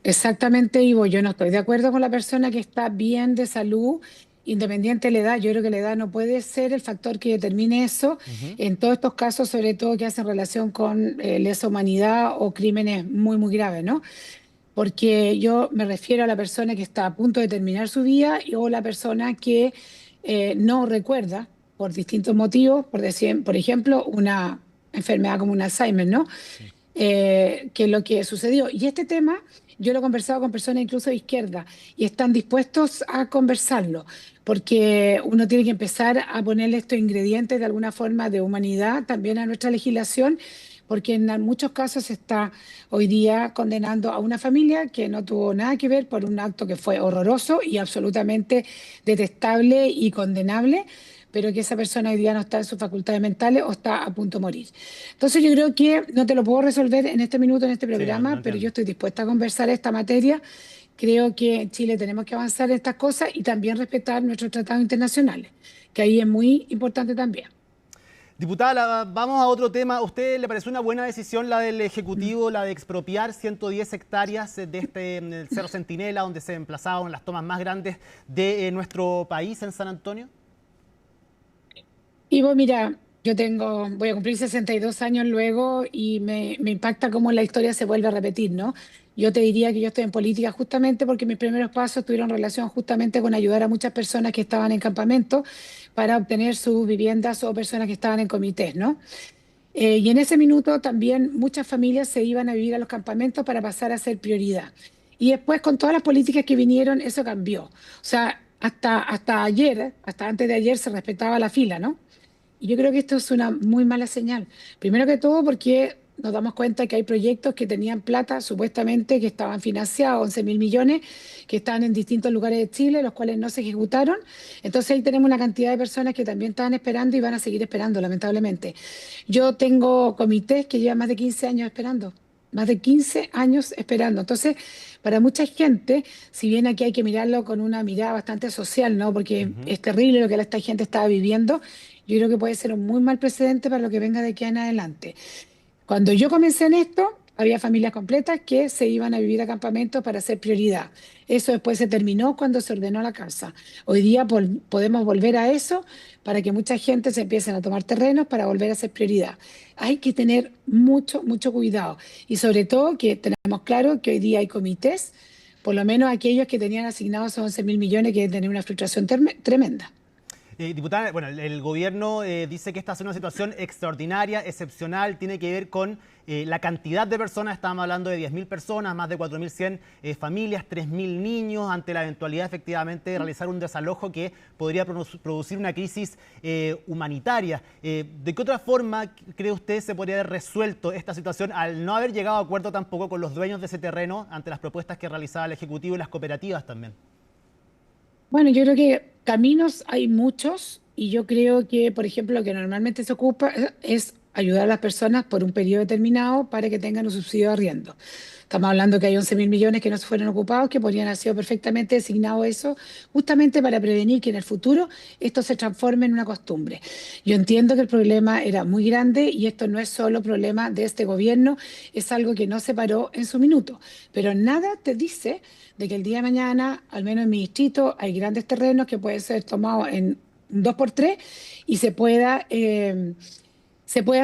Speaker 23: Exactamente, Ivo, yo no estoy de acuerdo con la persona que está bien de salud, independiente de la edad. Yo creo que la edad no puede ser el factor que determine eso en todos estos casos, sobre todo que hacen relación con lesa humanidad o crímenes muy, muy graves, ¿no? Porque yo me refiero a la persona que está a punto de terminar su vida o la persona que no recuerda por distintos motivos, por ejemplo, una enfermedad como un Alzheimer, ¿no? Que es lo que sucedió. Y este tema yo lo he conversado con personas incluso de izquierda y están dispuestos a conversarlo, porque uno tiene que empezar a ponerle estos ingredientes de alguna forma de humanidad también a nuestra legislación, porque en muchos casos se está hoy día condenando a una familia que no tuvo nada que ver por un acto que fue horroroso y absolutamente detestable y condenable, pero que esa persona hoy día no está en sus facultades mentales o está a punto de morir. Entonces yo creo que no te lo puedo resolver en este minuto, en este programa, pero yo estoy dispuesta a conversar esta materia. Creo que en Chile tenemos que avanzar en estas cosas y también respetar nuestros tratados internacionales, que ahí es muy importante también.
Speaker 1: Diputada, vamos a otro tema. ¿A usted le pareció una buena decisión la del Ejecutivo, la de expropiar 110 hectáreas de el Cerro Centinela, donde se emplazaban las tomas más grandes de nuestro país en San Antonio?
Speaker 23: Ivo, mira, voy a cumplir 62 años luego y me impacta cómo la historia se vuelve a repetir, ¿no? Yo te diría que yo estoy en política justamente porque mis primeros pasos tuvieron relación justamente con ayudar a muchas personas que estaban en campamento para obtener sus viviendas o personas que estaban en comités, ¿no? Y en ese minuto también muchas familias se iban a vivir a los campamentos para pasar a ser prioridad. Y después con todas las políticas que vinieron, eso cambió. O sea, hasta ayer, hasta antes de ayer se respetaba la fila, ¿no? Y yo creo que esto es una muy mala señal. Primero que todo porque nos damos cuenta que hay proyectos que tenían plata, supuestamente, que estaban financiados, 11.000 millones, que están en distintos lugares de Chile, los cuales no se ejecutaron. Entonces ahí tenemos una cantidad de personas que también estaban esperando y van a seguir esperando, lamentablemente. Yo tengo comités que llevan más de 15 años esperando. Más de 15 años esperando. Entonces, para mucha gente, si bien aquí hay que mirarlo con una mirada bastante social, ¿no? Porque es terrible lo que esta gente estaba viviendo, yo creo que puede ser un muy mal precedente para lo que venga de aquí en adelante. Cuando yo comencé en esto, había familias completas que se iban a vivir a campamentos para ser prioridad. Eso después se terminó cuando se ordenó la casa. Hoy día podemos volver a eso para que mucha gente se empiece a tomar terrenos para volver a ser prioridad. Hay que tener mucho, mucho cuidado. Y sobre todo que tenemos claro que hoy día hay comités, por lo menos aquellos que tenían asignados esos 11.000 millones, que deben tener una frustración tremenda.
Speaker 1: Diputada, bueno, el gobierno dice que esta es una situación extraordinaria, excepcional, tiene que ver con la cantidad de personas. Estamos hablando de 10.000 personas, más de 4.100 familias, 3.000 niños, ante la eventualidad efectivamente de realizar un desalojo que podría producir una crisis humanitaria. ¿De qué otra forma cree usted se podría haber resuelto esta situación al no haber llegado a acuerdo tampoco con los dueños de ese terreno ante las propuestas que realizaba el Ejecutivo y las cooperativas también?
Speaker 23: Bueno, yo creo que caminos hay muchos y yo creo que, por ejemplo, lo que normalmente se ocupa es ayudar a las personas por un periodo determinado para que tengan un subsidio de arriendo. Estamos hablando que hay 11.000 millones que no se fueron ocupados, que podrían haber sido perfectamente designados eso, justamente para prevenir que en el futuro esto se transforme en una costumbre. Yo entiendo que el problema era muy grande y esto no es solo problema de este gobierno, es algo que no se paró en su minuto. Pero nada te dice de que el día de mañana, al menos en mi distrito, hay grandes terrenos que pueden ser tomados en 2x3 y se pueda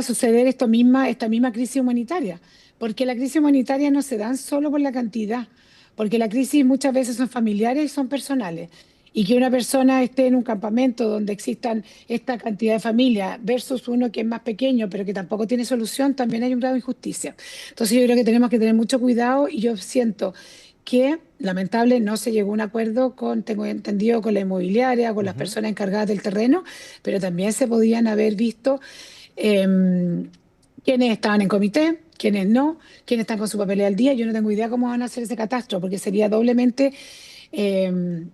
Speaker 23: suceder esta misma crisis humanitaria. Porque la crisis humanitaria no se dan solo por la cantidad, porque la crisis muchas veces son familiares y son personales. y que una persona esté en un campamento donde existan esta cantidad de familias versus uno que es más pequeño pero que tampoco tiene solución, también hay un grado de injusticia. Entonces yo creo que tenemos que tener mucho cuidado y yo siento que lamentable no se llegó a un acuerdo con, tengo entendido, con la inmobiliaria, con las personas encargadas del terreno, pero también se podían haber visto quiénes estaban en comité, quiénes no, quiénes están con su papeleo al día. Yo no tengo idea cómo van a hacer ese catastro, porque sería doblemente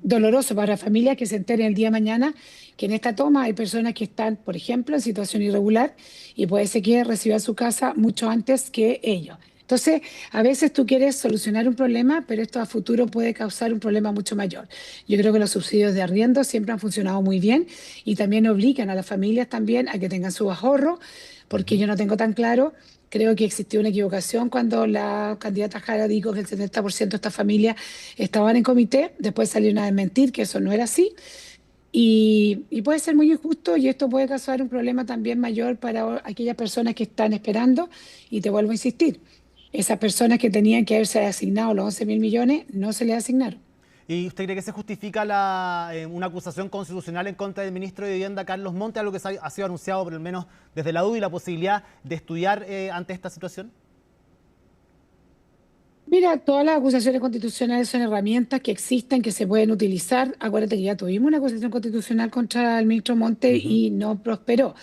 Speaker 23: doloroso para las familias que se enteren el día de mañana que en esta toma hay personas que están, por ejemplo, en situación irregular y puede ser que reciban su casa mucho antes que ellos. Entonces, a veces tú quieres solucionar un problema, pero esto a futuro puede causar un problema mucho mayor. Yo creo que los subsidios de arriendo siempre han funcionado muy bien y también obligan a las familias también a que tengan su ahorro, porque yo no tengo tan claro. Creo que existió una equivocación cuando la candidata Jara dijo que el 70% de estas familias estaban en comité, después salieron a desmentir que eso no era así. Y puede ser muy injusto y esto puede causar un problema también mayor para aquellas personas que están esperando. Y te vuelvo a insistir, esas personas que tenían que haberse asignado los 11.000 millones no se les asignaron.
Speaker 1: ¿Y usted cree que se justifica una acusación constitucional en contra del ministro de Vivienda, Carlos Montes, algo que ha sido anunciado por lo menos desde la UDI, la posibilidad de estudiar ante esta situación?
Speaker 23: Mira, todas las acusaciones constitucionales son herramientas que existen, que se pueden utilizar. Acuérdate que ya tuvimos una acusación constitucional contra el ministro Montes y no prosperó.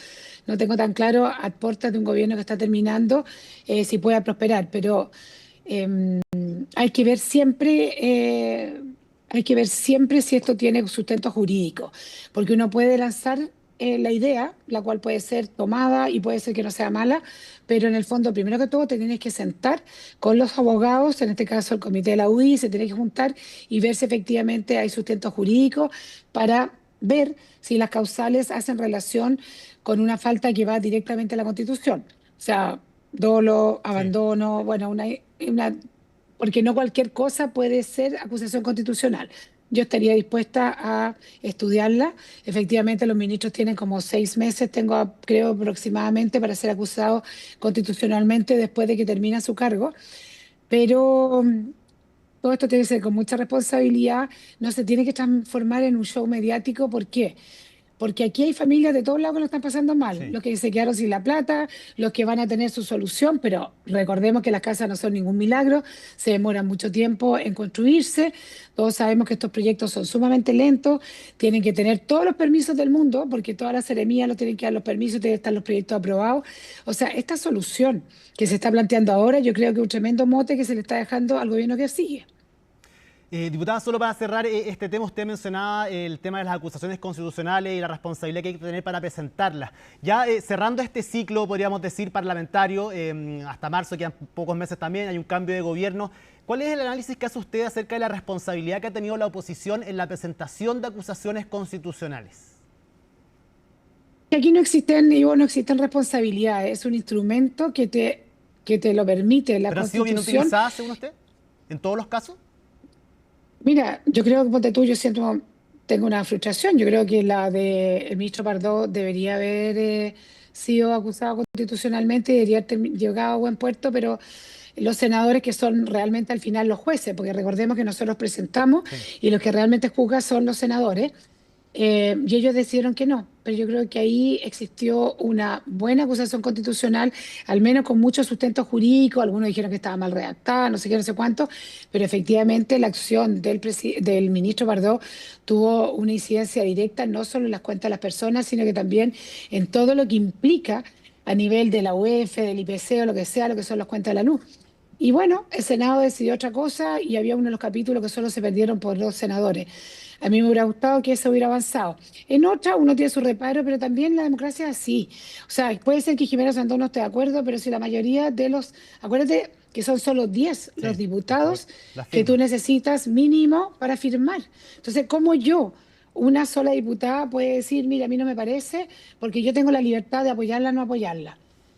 Speaker 23: No tengo tan claro a puertas de un gobierno que está terminando si pueda prosperar, pero hay que ver siempre si esto tiene sustento jurídico, porque uno puede lanzar la idea, la cual puede ser tomada y puede ser que no sea mala, pero en el fondo, primero que todo, te tienes que sentar con los abogados, en este caso el comité de la UDI, se tiene que juntar y ver si efectivamente hay sustento jurídico para ver si las causales hacen relación con una falta que va directamente a la Constitución. O sea, dolo, abandono, bueno, porque no cualquier cosa puede ser acusación constitucional. Yo estaría dispuesta a estudiarla. Efectivamente, los ministros tienen como 6 meses, creo aproximadamente, para ser acusados constitucionalmente después de que termina su cargo. Pero todo esto tiene que ser con mucha responsabilidad, no se tiene que transformar en un show mediático. ¿Por qué? Porque aquí hay familias de todos lados que lo están pasando mal, los que se quedaron sin la plata, los que van a tener su solución, pero recordemos que las casas no son ningún milagro, se demoran mucho tiempo en construirse, todos sabemos que estos proyectos son sumamente lentos, tienen que tener todos los permisos del mundo, porque todas las seremías lo tienen que dar los permisos, tienen que estar los proyectos aprobados. O sea, esta solución que se está planteando ahora, yo creo que es un tremendo mote que se le está dejando al gobierno que sigue.
Speaker 1: Diputada, solo para cerrar este tema, usted mencionaba el tema de las acusaciones constitucionales y la responsabilidad que hay que tener para presentarlas. Ya cerrando este ciclo, podríamos decir, parlamentario, hasta marzo quedan pocos meses también, hay un cambio de gobierno. ¿Cuál es el análisis que hace usted acerca de la responsabilidad que ha tenido la oposición en la presentación de acusaciones constitucionales?
Speaker 23: Aquí no existen responsabilidades, es un instrumento que te lo permite la Constitución. ¿Pero ha sido bien
Speaker 1: utilizada, según usted, en todos los casos?
Speaker 23: Mira, yo creo que, ponte tú, tengo una frustración. Yo creo que la del ministro Pardo debería haber sido acusado constitucionalmente y debería haber llegado a buen puerto, pero los senadores que son realmente al final los jueces, porque recordemos que nosotros presentamos y los que realmente juzgan son los senadores, y ellos decidieron que no, pero yo creo que ahí existió una buena acusación constitucional, al menos con mucho sustento jurídico. Algunos dijeron que estaba mal redactada, no sé qué, no sé cuánto, pero efectivamente la acción del ministro Pardo tuvo una incidencia directa no solo en las cuentas de las personas, sino que también en todo lo que implica a nivel de la UEF, del IPC o lo que sea, lo que son las cuentas de la luz. Y bueno, el Senado decidió otra cosa y había uno de los capítulos que solo se perdieron por 2 senadores. A mí me hubiera gustado que eso hubiera avanzado. En otra uno tiene su reparo, pero también la democracia es así. O sea, puede ser que Jimena Sandón no esté de acuerdo, pero si la mayoría de los... Acuérdate que son solo 10 los diputados que tú necesitas mínimo para firmar. Entonces, ¿cómo yo, una sola diputada, puede decir, mira, a mí no me parece, porque yo tengo la libertad de apoyarla o no apoyarla?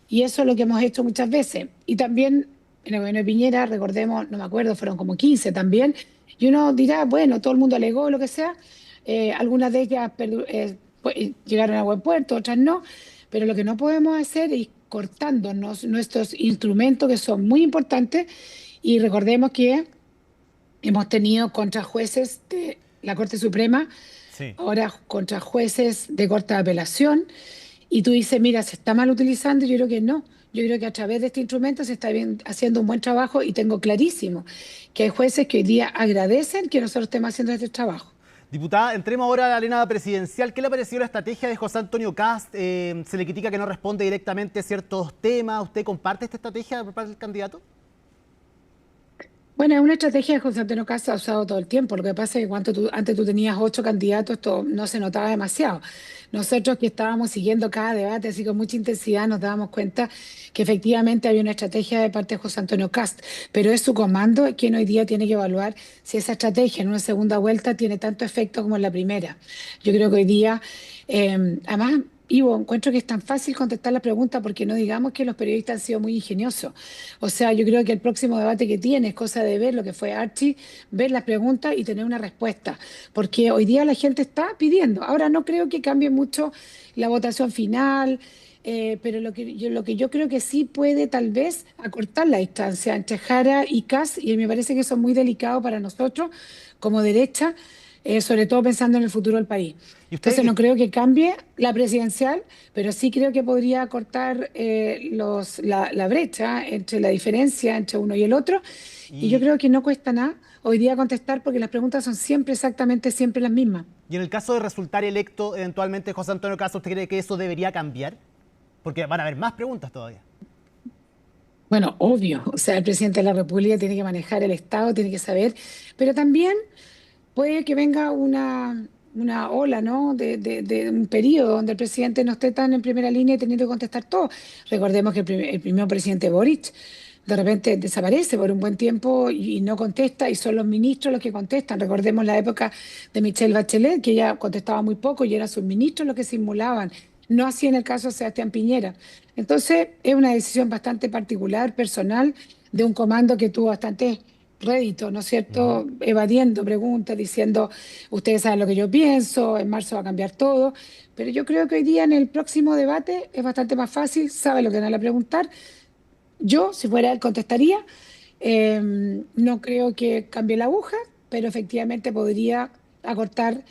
Speaker 23: Y eso es lo que hemos hecho muchas veces. Y también en el gobierno de Piñera, recordemos, no me acuerdo, fueron como 15 también. Y uno dirá, bueno, todo el mundo alegó, lo que sea. Algunas de ellas llegaron a buen puerto, otras no. Pero lo que no podemos hacer es cortándonos nuestros instrumentos, que son muy importantes. Y recordemos que hemos tenido contra jueces la Corte Suprema, ahora contra jueces de corte de apelación, y tú dices, mira, se está mal utilizando. Yo creo que no. Yo creo que a través de este instrumento se está haciendo un buen trabajo, y tengo clarísimo que hay jueces que hoy día agradecen que nosotros estemos haciendo este trabajo.
Speaker 1: Diputada, entremos ahora a la arena presidencial. ¿Qué le pareció la estrategia de José Antonio Kast? Se le critica que no responde directamente a ciertos temas. ¿Usted comparte esta estrategia por parte del candidato?
Speaker 23: Bueno, es una estrategia que José Antonio Kast ha usado todo el tiempo. Lo que pasa es que antes tú tenías 8 candidatos, esto no se notaba demasiado. Nosotros que estábamos siguiendo cada debate así con mucha intensidad, nos dábamos cuenta que efectivamente había una estrategia de parte de José Antonio Kast, pero es su comando quien hoy día tiene que evaluar si esa estrategia en una segunda vuelta tiene tanto efecto como en la primera. Yo creo que hoy día, además, Ivo, encuentro que es tan fácil contestar la pregunta porque no digamos que los periodistas han sido muy ingeniosos. O sea, yo creo que el próximo debate que tiene es cosa de ver lo que fue Archie, ver las preguntas y tener una respuesta. Porque hoy día la gente está pidiendo. Ahora no creo que cambie mucho la votación final, pero lo que yo creo que sí puede tal vez acortar la distancia entre Jara y Kast, y me parece que eso es muy delicado para nosotros como derecha, sobre todo pensando en el futuro del país. Entonces no creo que cambie la presidencial, pero sí creo que podría acortar la brecha entre la diferencia entre uno y el otro. Y yo creo que no cuesta nada hoy día contestar porque las preguntas son siempre las mismas.
Speaker 1: Y en el caso de resultar electo eventualmente José Antonio Kast, ¿usted cree que eso debería cambiar? Porque van a haber más preguntas todavía.
Speaker 23: Bueno, obvio. O sea, el presidente de la República tiene que manejar el Estado, tiene que saber, pero también puede que venga una ola, ¿no? de un periodo donde el presidente no esté tan en primera línea y teniendo que contestar todo. Recordemos que el primer presidente Boric de repente desaparece por un buen tiempo y no contesta, y son los ministros los que contestan. Recordemos la época de Michelle Bachelet, que ella contestaba muy poco y eran sus ministros los que simulaban. No así en el caso de Sebastián Piñera. Entonces, es una decisión bastante particular, personal, de un comando que tuvo bastante rédito, ¿no es cierto? Evadiendo preguntas, diciendo, ustedes saben lo que yo pienso, en marzo va a cambiar todo. Pero yo creo que hoy día en el próximo debate es bastante más fácil, sabe lo que van a preguntar. Yo, si fuera él, contestaría. No creo que cambie la aguja, pero efectivamente podría acortar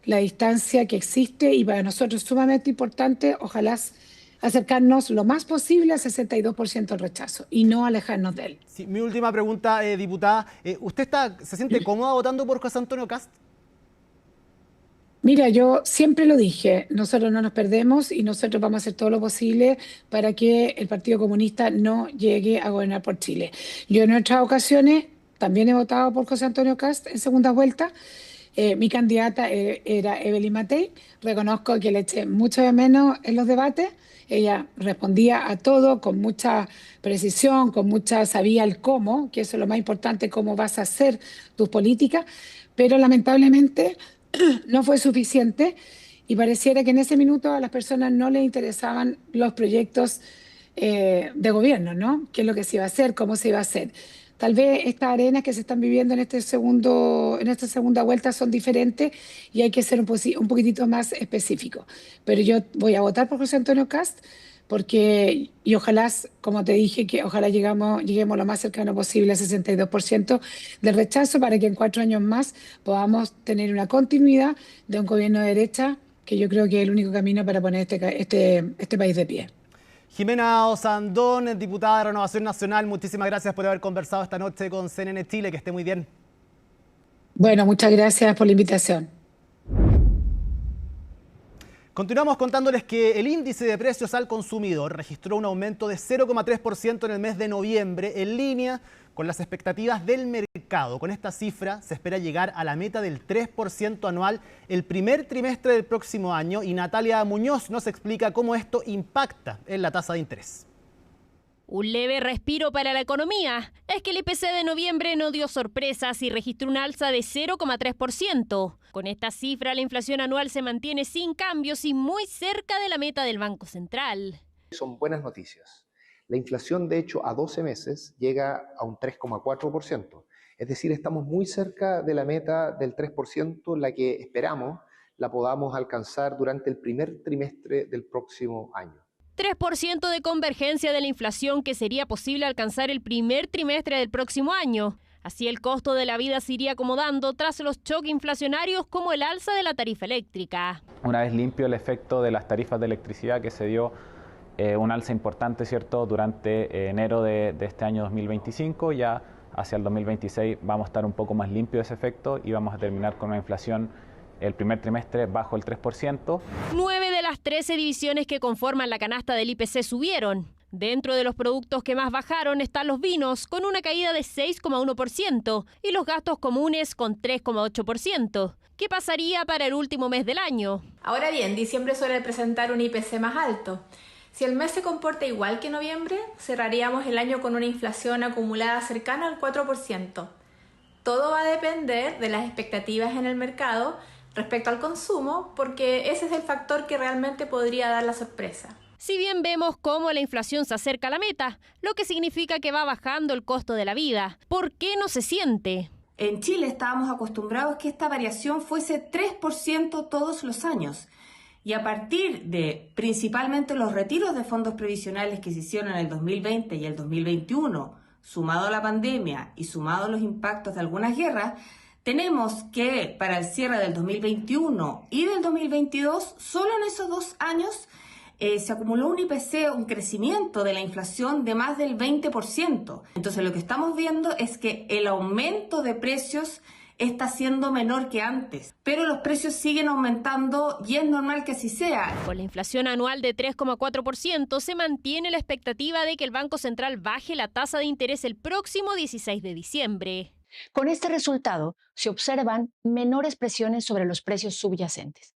Speaker 23: la distancia que existe, y para nosotros es sumamente importante, ojalá acercarnos lo más posible al 62% del rechazo y no alejarnos de él.
Speaker 1: Sí, mi última pregunta, diputada. ¿Usted se siente cómoda votando por José Antonio Kast?
Speaker 23: Mira, yo siempre lo dije, nosotros no nos perdemos y nosotros vamos a hacer todo lo posible para que el Partido Comunista no llegue a gobernar por Chile. Yo en otras ocasiones también he votado por José Antonio Kast en segunda vuelta. Mi candidata era Evelyn Matei. Reconozco que le eché mucho de menos en los debates. Ella respondía a todo con mucha precisión, sabía el cómo, que eso es lo más importante, cómo vas a hacer tus políticas, pero lamentablemente no fue suficiente y pareciera que en ese minuto a las personas no les interesaban los proyectos de gobierno, ¿no? ¿Qué es lo que se iba a hacer? ¿Cómo se iba a hacer? Tal vez estas arenas que se están viviendo en esta segunda vuelta son diferentes y hay que ser un poquitito más específico. Pero yo voy a votar por José Antonio Kast y ojalá, como te dije, que ojalá lleguemos lo más cercano posible al 62% del rechazo para que en 4 años más podamos tener una continuidad de un gobierno de derecha, que yo creo que es el único camino para poner este país de pie.
Speaker 1: Jimena Osandón, diputada de Renovación Nacional, muchísimas gracias por haber conversado esta noche con CNN Chile, que esté muy bien.
Speaker 23: Bueno, muchas gracias por la invitación.
Speaker 1: Continuamos contándoles que el índice de precios al consumidor registró un aumento de 0,3% en el mes de noviembre, en línea con las expectativas del mercado. Con esta cifra se espera llegar a la meta del 3% anual el primer trimestre del próximo año, y Natalia Muñoz nos explica cómo esto impacta en la tasa de interés.
Speaker 3: Un leve respiro para la economía. Es que el IPC de noviembre no dio sorpresas y registró un alza de 0,3%. Con esta cifra, la inflación anual se mantiene sin cambios y muy cerca de la meta del Banco Central.
Speaker 4: Son buenas noticias. La inflación, de hecho, a 12 meses llega a un 3,4%. Es decir, estamos muy cerca de la meta del 3%, la que esperamos la podamos alcanzar durante el primer trimestre del próximo año.
Speaker 3: 3% de convergencia de la inflación que sería posible alcanzar el primer trimestre del próximo año. Así el costo de la vida se iría acomodando tras los choques inflacionarios como el alza de la tarifa eléctrica.
Speaker 2: Una vez limpio el efecto de las tarifas de electricidad que se dio un alza importante, ¿cierto?, durante enero de este año 2025, ya hacia el 2026 vamos a estar un poco más limpio de ese efecto y vamos a terminar con una inflación el primer trimestre bajo el 3%.
Speaker 3: 9 de las 13 divisiones que conforman la canasta del IPC subieron. Dentro de los productos que más bajaron están los vinos, con una caída de 6,1%, y los gastos comunes con 3,8%. ¿Qué pasaría para el último mes del año?
Speaker 5: Ahora bien, diciembre suele presentar un IPC más alto. Si el mes se comporta igual que noviembre, cerraríamos el año con una inflación acumulada cercana al 4%. Todo va a depender de las expectativas en el mercado respecto al consumo, porque ese es el factor que realmente podría dar la sorpresa.
Speaker 3: Si bien vemos cómo la inflación se acerca a la meta, lo que significa que va bajando el costo de la vida, ¿por qué no se siente?
Speaker 7: En Chile estábamos acostumbrados a que esta variación fuese 3% todos los años. Y a partir de principalmente los retiros de fondos previsionales que se hicieron en el 2020 y el 2021, sumado a la pandemia y sumado a los impactos de algunas guerras, tenemos que para el cierre del 2021 y del 2022, solo en esos 2 años, se acumuló un IPC, un crecimiento de la inflación de más del 20%. Entonces lo que estamos viendo es que el aumento de precios está siendo menor que antes, pero los precios siguen aumentando y es normal que así sea.
Speaker 3: Con la inflación anual de 3,4%, se mantiene la expectativa de que el Banco Central baje la tasa de interés el próximo 16 de diciembre.
Speaker 24: Con este resultado, se observan menores presiones sobre los precios subyacentes.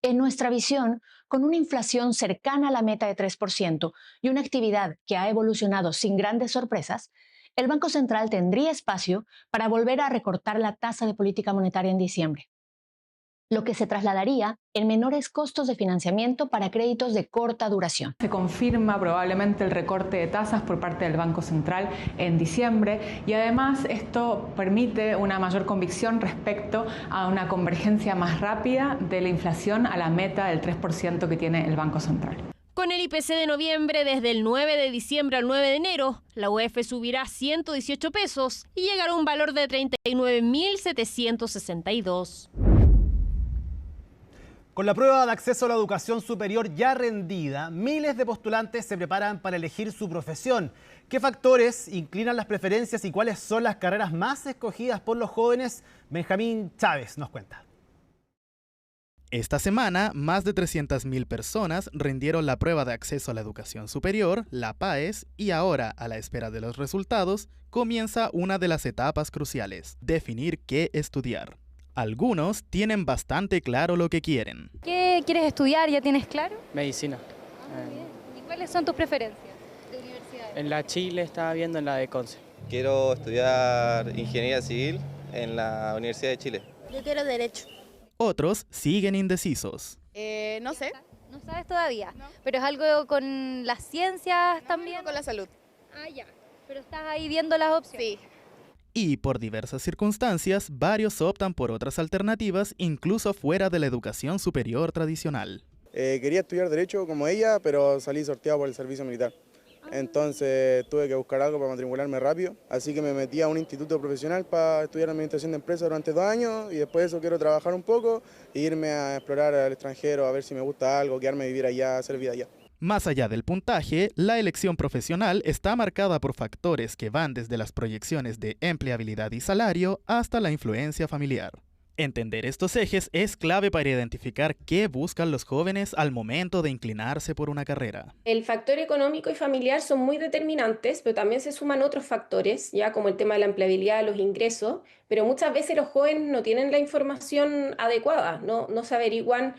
Speaker 24: En nuestra visión, con una inflación cercana a la meta de 3% y una actividad que ha evolucionado sin grandes sorpresas, el Banco Central tendría espacio para volver a recortar la tasa de política monetaria en diciembre, lo que se trasladaría en menores costos de financiamiento para créditos de corta duración.
Speaker 25: Se confirma probablemente el recorte de tasas por parte del Banco Central en diciembre y además esto permite una mayor convicción respecto a una convergencia más rápida de la inflación a la meta del 3% que tiene el Banco Central.
Speaker 3: Con el IPC de noviembre desde el 9 de diciembre al 9 de enero, la UF subirá 118 pesos y llegará a un valor de 39.762.
Speaker 1: Con la prueba de acceso a la educación superior ya rendida, miles de postulantes se preparan para elegir su profesión. ¿Qué factores inclinan las preferencias y cuáles son las carreras más escogidas por los jóvenes? Benjamín Chávez nos cuenta.
Speaker 26: Esta semana, más de 300.000 personas rindieron la prueba de acceso a la educación superior, la PAES, y ahora, a la espera de los resultados, comienza una de las etapas cruciales: definir qué estudiar. Algunos tienen bastante claro lo que quieren.
Speaker 17: ¿Qué quieres estudiar? ¿Ya tienes claro?
Speaker 27: Medicina.
Speaker 17: ¿Y cuáles son tus preferencias de universidad?
Speaker 27: En la Chile estaba viendo en la de Conce.
Speaker 28: Quiero estudiar Ingeniería Civil en la Universidad de Chile.
Speaker 29: Yo quiero Derecho.
Speaker 26: Otros siguen indecisos.
Speaker 29: No sé.
Speaker 17: ¿No sabes todavía? No. ¿Pero es algo con las ciencias también?
Speaker 29: Con la salud.
Speaker 17: Ah, ya. ¿Pero estás ahí viendo las opciones?
Speaker 29: Sí.
Speaker 26: Y por diversas circunstancias, varios optan por otras alternativas, incluso fuera de la educación superior tradicional.
Speaker 30: Quería estudiar Derecho como ella, pero salí sorteado por el servicio militar. Entonces tuve que buscar algo para matricularme rápido, así que me metí a un instituto profesional para estudiar Administración de Empresas durante 2 años y después de eso quiero trabajar un poco e irme a explorar al extranjero, a ver si me gusta algo, quedarme a vivir allá, hacer vida allá.
Speaker 26: Más allá del puntaje, la elección profesional está marcada por factores que van desde las proyecciones de empleabilidad y salario hasta la influencia familiar. Entender estos ejes es clave para identificar qué buscan los jóvenes al momento de inclinarse por una carrera.
Speaker 29: El factor económico y familiar son muy determinantes, pero también se suman otros factores, ya como el tema de la empleabilidad, los ingresos, pero muchas veces los jóvenes no tienen la información adecuada, no se averiguan,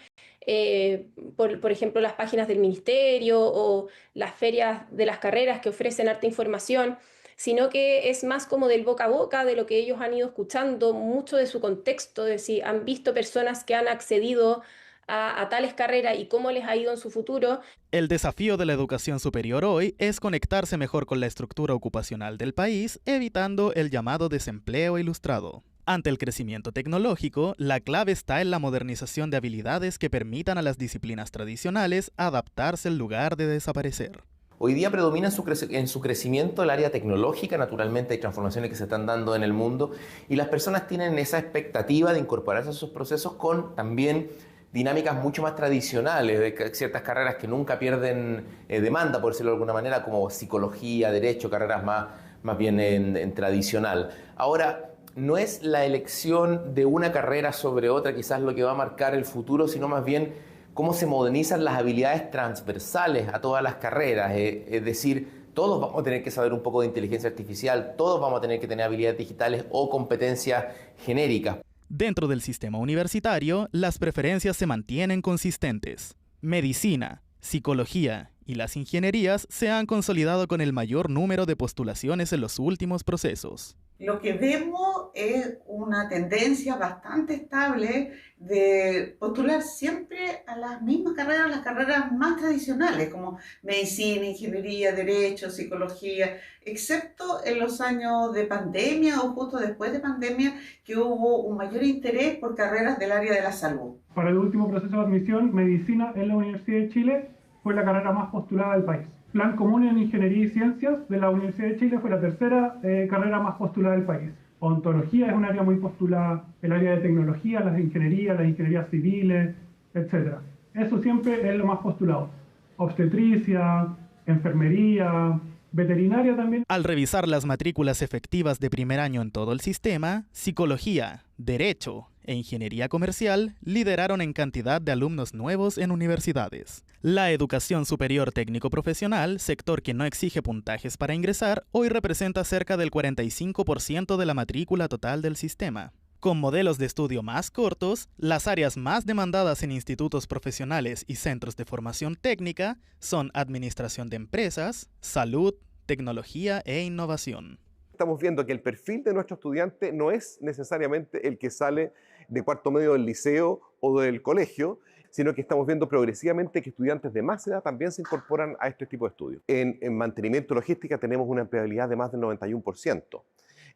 Speaker 29: por ejemplo, las páginas del ministerio o las ferias de las carreras que ofrecen harta información, sino que es más como del boca a boca, de lo que ellos han ido escuchando, mucho de su contexto, de si han visto personas que han accedido a tales carreras y cómo les ha ido en su futuro.
Speaker 26: El desafío de la educación superior hoy es conectarse mejor con la estructura ocupacional del país, evitando el llamado desempleo ilustrado. Ante el crecimiento tecnológico, la clave está en la modernización de habilidades que permitan a las disciplinas tradicionales adaptarse en lugar de desaparecer.
Speaker 6: Hoy día predomina en su crecimiento el área tecnológica, naturalmente hay transformaciones que se están dando en el mundo y las personas tienen esa expectativa de incorporarse a esos procesos con también dinámicas mucho más tradicionales, de ciertas carreras que nunca pierden demanda, por decirlo de alguna manera, como psicología, derecho, carreras más bien en tradicional. Ahora, no es la elección de una carrera sobre otra quizás lo que va a marcar el futuro, sino más bien cómo se modernizan las habilidades transversales a todas las carreras. Es decir, todos vamos a tener que saber un poco de inteligencia artificial, todos vamos a tener que tener habilidades digitales o competencias genéricas.
Speaker 26: Dentro del sistema universitario, las preferencias se mantienen consistentes. Medicina, psicología y las ingenierías se han consolidado con el mayor número de postulaciones en los últimos procesos.
Speaker 8: Lo que vemos es una tendencia bastante estable de postular siempre a las mismas carreras, las carreras más tradicionales, como medicina, ingeniería, derecho, psicología, excepto en los años de pandemia o justo después de pandemia, que hubo un mayor interés por carreras del área de la salud.
Speaker 9: Para el último proceso de admisión, medicina en la Universidad de Chile fue la carrera más postulada del país. Plan común en Ingeniería y Ciencias de la Universidad de Chile fue la tercera carrera más postulada del país. Odontología es un área muy postulada, el área de tecnología, las ingenierías civiles, etc. Eso siempre es lo más postulado. Obstetricia, enfermería, veterinaria también.
Speaker 26: Al revisar las matrículas efectivas de primer año en todo el sistema, psicología, derecho e ingeniería comercial lideraron en cantidad de alumnos nuevos en universidades. La educación superior técnico-profesional, sector que no exige puntajes para ingresar, hoy representa cerca del 45% de la matrícula total del sistema. Con modelos de estudio más cortos, las áreas más demandadas en institutos profesionales y centros de formación técnica son administración de empresas, salud, tecnología e innovación.
Speaker 10: Estamos viendo que el perfil de nuestro estudiante no es necesariamente el que sale de cuarto medio del liceo o del colegio, sino que estamos viendo progresivamente que estudiantes de más edad también se incorporan a este tipo de estudios. En mantenimiento y logística tenemos una empleabilidad de más del 91%.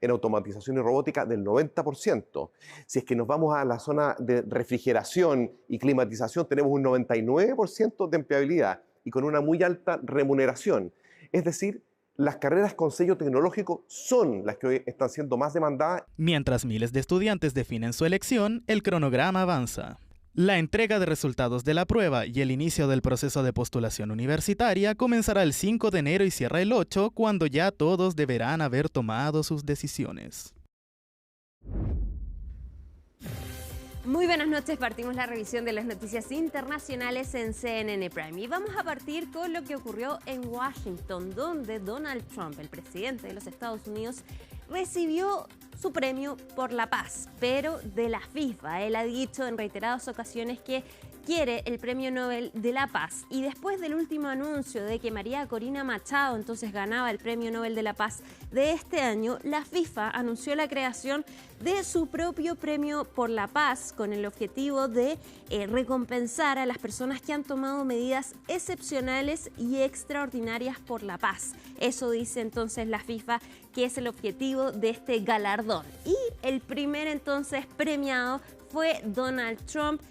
Speaker 10: En automatización y robótica del 90%. Si es que nos vamos a la zona de refrigeración y climatización, tenemos un 99% de empleabilidad y con una muy alta remuneración. Es decir, las carreras con sello tecnológico son las que hoy están siendo más demandadas.
Speaker 26: Mientras miles de estudiantes definen su elección, el cronograma avanza. La entrega de resultados de la prueba y el inicio del proceso de postulación universitaria comenzará el 5 de enero y cierra el 8, cuando ya todos deberán haber tomado sus decisiones.
Speaker 11: Muy buenas noches, partimos la revisión de las noticias internacionales en CNN Prime y vamos a partir con lo que ocurrió en Washington, donde Donald Trump, el presidente de los Estados Unidos, recibió su premio por la paz, pero de la FIFA. Él ha dicho en reiteradas ocasiones que quiere el Premio Nobel de la Paz. Y después del último anuncio de que María Corina Machado entonces ganaba el Premio Nobel de la Paz de este año, la FIFA anunció la creación de su propio Premio por la Paz con el objetivo de recompensar a las personas que han tomado medidas excepcionales y extraordinarias por la paz. Eso dice entonces la FIFA que es el objetivo de este galardón. Y el primer entonces premiado fue Donald Trump,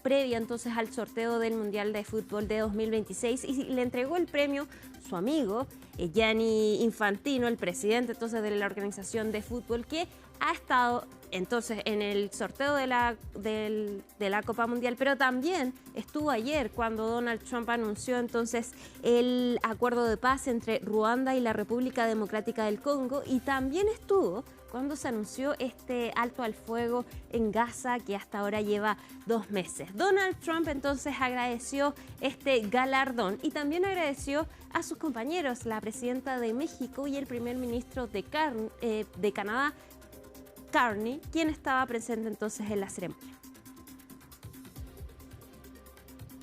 Speaker 11: previa entonces al sorteo del Mundial de Fútbol de 2026, y le entregó el premio su amigo Gianni Infantino, el presidente entonces de la organización de fútbol, que ha estado entonces en el sorteo de la Copa Mundial, pero también estuvo ayer cuando Donald Trump anunció entonces el acuerdo de paz entre Ruanda y la República Democrática del Congo, y también estuvo cuando se anunció este alto al fuego en Gaza, que hasta ahora lleva 2 meses. Donald Trump entonces agradeció este galardón y también agradeció a sus compañeros, la presidenta de México y el primer ministro de Canadá, Carney, quien estaba presente entonces en la ceremonia.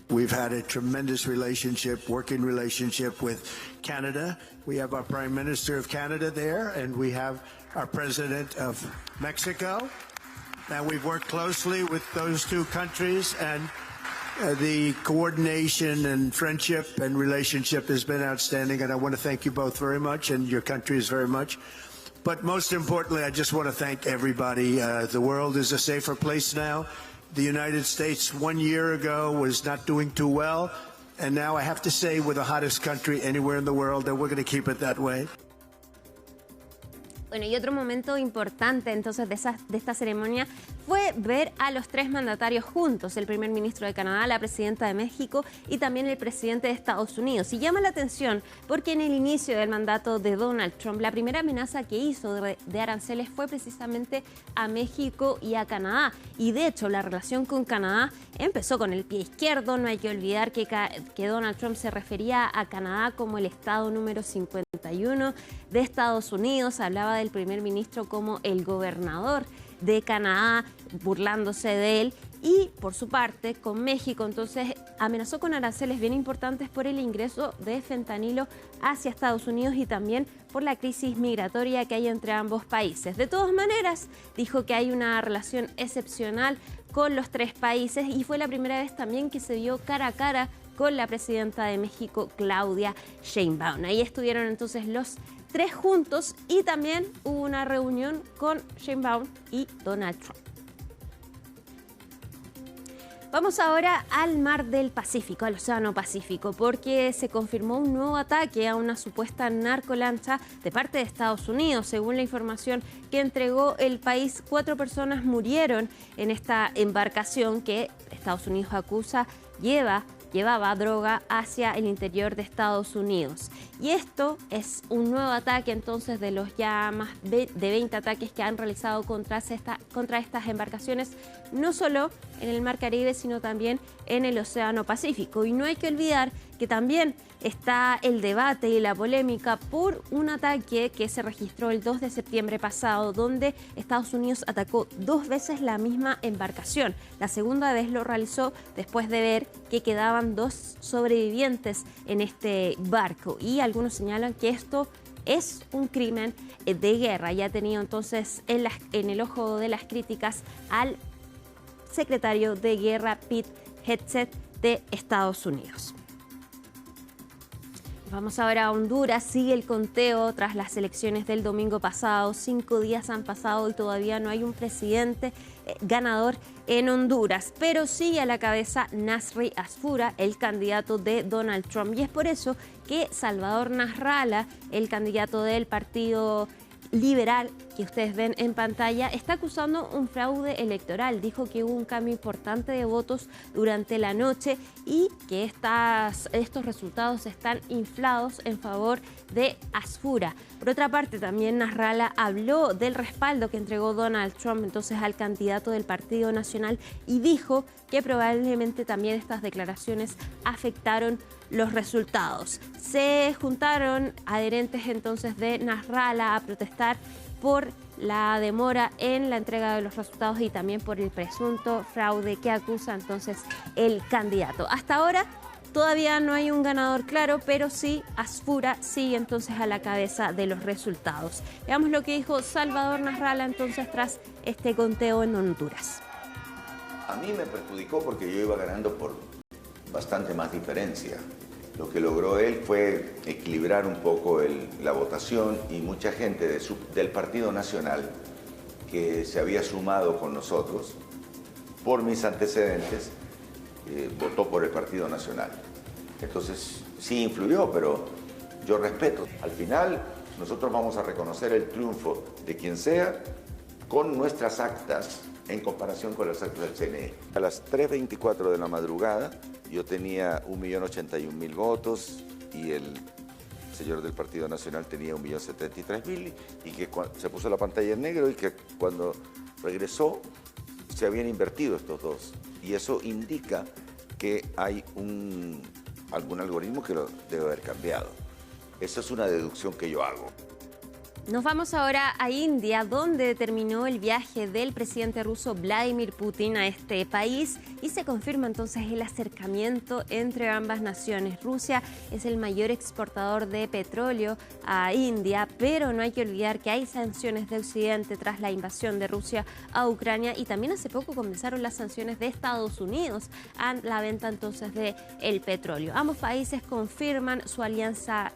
Speaker 12: We've had a tremendous working relationship with Canada. We have our Prime Minister of Canada there, and we have our President of Mexico. And we've worked closely with those two countries, and the coordination and friendship and relationship has been outstanding. And I want to thank you both very much, and your countries very much. But most importantly, I just want to thank everybody. The world is a safer place now. The United States 1 year ago was not doing too well. And now I have to say we're the hottest country anywhere in the world, and we're going to keep it that way.
Speaker 11: Bueno, y otro momento importante entonces de esta ceremonia fue ver a los tres mandatarios juntos, el primer ministro de Canadá, la presidenta de México y también el presidente de Estados Unidos. Y llama la atención porque en el inicio del mandato de Donald Trump, la primera amenaza que hizo de aranceles fue precisamente a México y a Canadá. Y de hecho, la relación con Canadá empezó con el pie izquierdo. No hay que olvidar que Donald Trump se refería a Canadá como el estado número 51 de Estados Unidos. Hablaba del primer ministro como el gobernador de Canadá, burlándose de él. Y por su parte, con México, entonces amenazó con aranceles bien importantes por el ingreso de fentanilo hacia Estados Unidos y también por la crisis migratoria que hay entre ambos países. De todas maneras, dijo que hay una relación excepcional con los tres países y fue la primera vez también que se vio cara a cara con la presidenta de México, Claudia Sheinbaum. Ahí estuvieron entonces los tres juntos y también hubo una reunión con Sheinbaum y Donald Trump. Vamos ahora al Mar del Pacífico, al Océano Pacífico, porque se confirmó un nuevo ataque a una supuesta narcolancha de parte de Estados Unidos. Según la información que entregó el país, 4 personas murieron en esta embarcación que Estados Unidos acusa llevaba droga hacia el interior de Estados Unidos. Y esto es un nuevo ataque entonces de los ya más de 20 ataques que han realizado contra estas embarcaciones, no solo en el Mar Caribe, sino también en el Océano Pacífico. Y no hay que olvidar que también está el debate y la polémica por un ataque que se registró el 2 de septiembre pasado, donde Estados Unidos atacó 2 veces la misma embarcación. La segunda vez lo realizó después de ver que quedaban 2 sobrevivientes en este barco. Y algunos señalan que esto es un crimen de guerra. Ya ha tenido entonces en el ojo de las críticas al secretario de Guerra Pete Hegseth de Estados Unidos. Vamos ahora a Honduras. Sigue el conteo tras las elecciones del domingo pasado. 5 días han pasado y todavía no hay un presidente ganador en Honduras, pero sigue a la cabeza Nasri Asfura, el candidato de Donald Trump. Y es por eso que Salvador Nasralla, el candidato del Partido Liberal que ustedes ven en pantalla, está acusando un fraude electoral. Dijo que hubo un cambio importante de votos durante la noche y que estos resultados están inflados en favor de Asfura. Por otra parte, también Nasralla habló del respaldo que entregó Donald Trump entonces al candidato del Partido Nacional y dijo que probablemente también estas declaraciones afectaron los resultados. Se juntaron adherentes entonces de Nasralla a protestar por la demora en la entrega de los resultados y también por el presunto fraude que acusa entonces el candidato. Hasta ahora todavía no hay un ganador claro, pero sí Asfura sigue entonces a la cabeza de los resultados. Veamos lo que dijo Salvador Nasralla entonces tras este conteo en Honduras.
Speaker 13: A mí me perjudicó porque yo iba ganando por bastante más diferencia. Lo que logró él fue equilibrar un poco la votación y mucha gente del Partido Nacional que se había sumado con nosotros por mis antecedentes votó por el Partido Nacional. Entonces sí influyó, pero yo respeto. Al final nosotros vamos a reconocer el triunfo de quien sea con nuestras actas en comparación con las actas del CNE. A las 3:24 de la madrugada yo tenía 1.081.000 votos y el señor del Partido Nacional tenía 1.073.000 y que se puso la pantalla en negro y que cuando regresó se habían invertido estos dos. Y eso indica que hay algún algoritmo que lo debe haber cambiado. Esa es una deducción que yo hago.
Speaker 11: Nos vamos ahora a India, donde terminó el viaje del presidente ruso Vladimir Putin a este país y se confirma entonces el acercamiento entre ambas naciones. Rusia es el mayor exportador de petróleo a India, pero no hay que olvidar que hay sanciones de Occidente tras la invasión de Rusia a Ucrania y también hace poco comenzaron las sanciones de Estados Unidos a la venta entonces de el petróleo. Ambos países confirman su alianza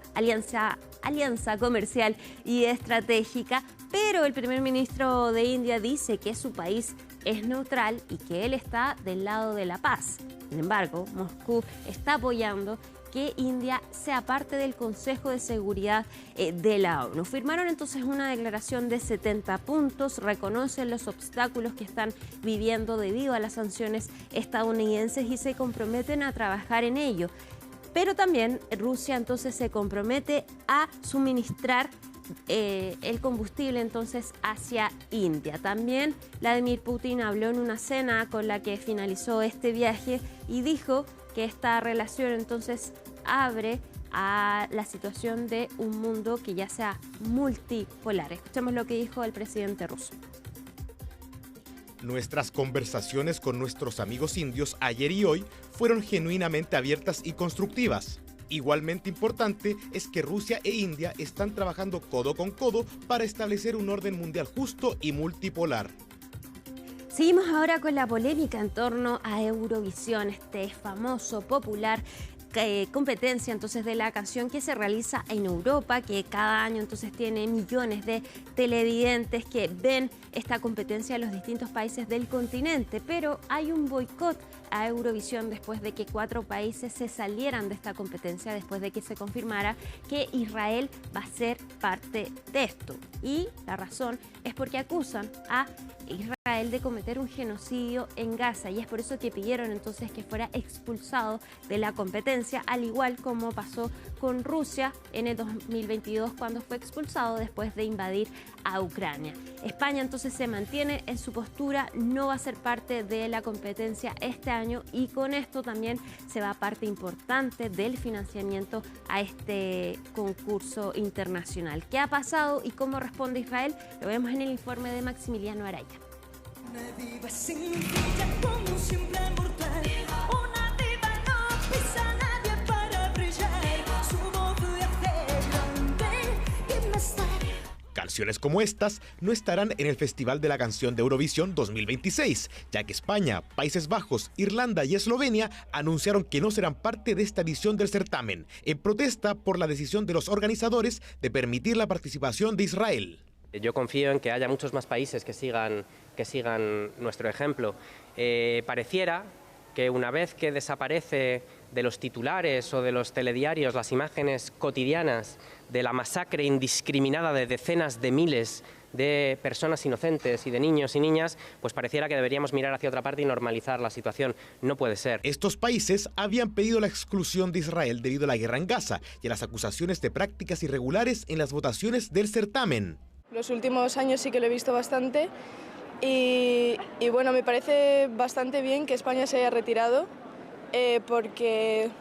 Speaker 11: comercial y estratégica, pero el primer ministro de India dice que su país es neutral y que él está del lado de la paz. Sin embargo, Moscú está apoyando que India sea parte del Consejo de Seguridad de la ONU. Firmaron entonces una declaración de 70 puntos, reconocen los obstáculos que están viviendo debido a las sanciones estadounidenses y se comprometen a trabajar en ello. Pero también Rusia entonces se compromete a suministrar el combustible entonces hacia India. También Vladimir Putin habló en una cena con la que finalizó este viaje y dijo que esta relación entonces abre a la situación de un mundo que ya sea multipolar. Escuchemos lo que dijo el presidente ruso.
Speaker 4: Nuestras conversaciones con nuestros amigos indios ayer y hoy fueron genuinamente abiertas y constructivas. Igualmente importante es que Rusia e India están trabajando codo con codo para establecer un orden mundial justo y multipolar.
Speaker 11: Seguimos ahora con la polémica en torno a Eurovisión, este famoso, popular competencia entonces de la canción que se realiza en Europa, que cada año entonces tiene millones de televidentes que ven esta competencia en los distintos países del continente, pero hay un boicot a Eurovisión después de que 4 países se salieran de esta competencia, después de que se confirmara que Israel va a ser parte de esto. Y la razón es porque acusan a Israel de cometer un genocidio en Gaza, y es por eso que pidieron entonces que fuera expulsado de la competencia, al igual como pasó con Rusia en el 2022 cuando fue expulsado después de invadir a Ucrania. España entonces se mantiene en su postura, no va a ser parte de la competencia este año, y con esto también se va parte importante del financiamiento a este concurso internacional. ¿Qué ha pasado y cómo responde Israel? Lo vemos en el informe de Maximiliano Araya.
Speaker 4: Canciones como estas no estarán en el Festival de la Canción de Eurovisión 2026, ya que España, Países Bajos, Irlanda y Eslovenia anunciaron que no serán parte de esta edición del certamen, en protesta por la decisión de los organizadores de permitir la participación de Israel.
Speaker 14: Yo confío en que haya muchos más países que sigan nuestro ejemplo. Pareciera que una vez que desaparece de los titulares o de los telediarios las imágenes cotidianas de la masacre indiscriminada de decenas de miles de personas inocentes y de niños y niñas, pues pareciera que deberíamos mirar hacia otra parte y normalizar la situación. No puede ser.
Speaker 4: Estos países habían pedido la exclusión de Israel debido a la guerra en Gaza y a las acusaciones de prácticas irregulares en las votaciones del certamen.
Speaker 15: Los últimos años sí que lo he visto bastante y bueno, me parece bastante bien que España se haya retirado porque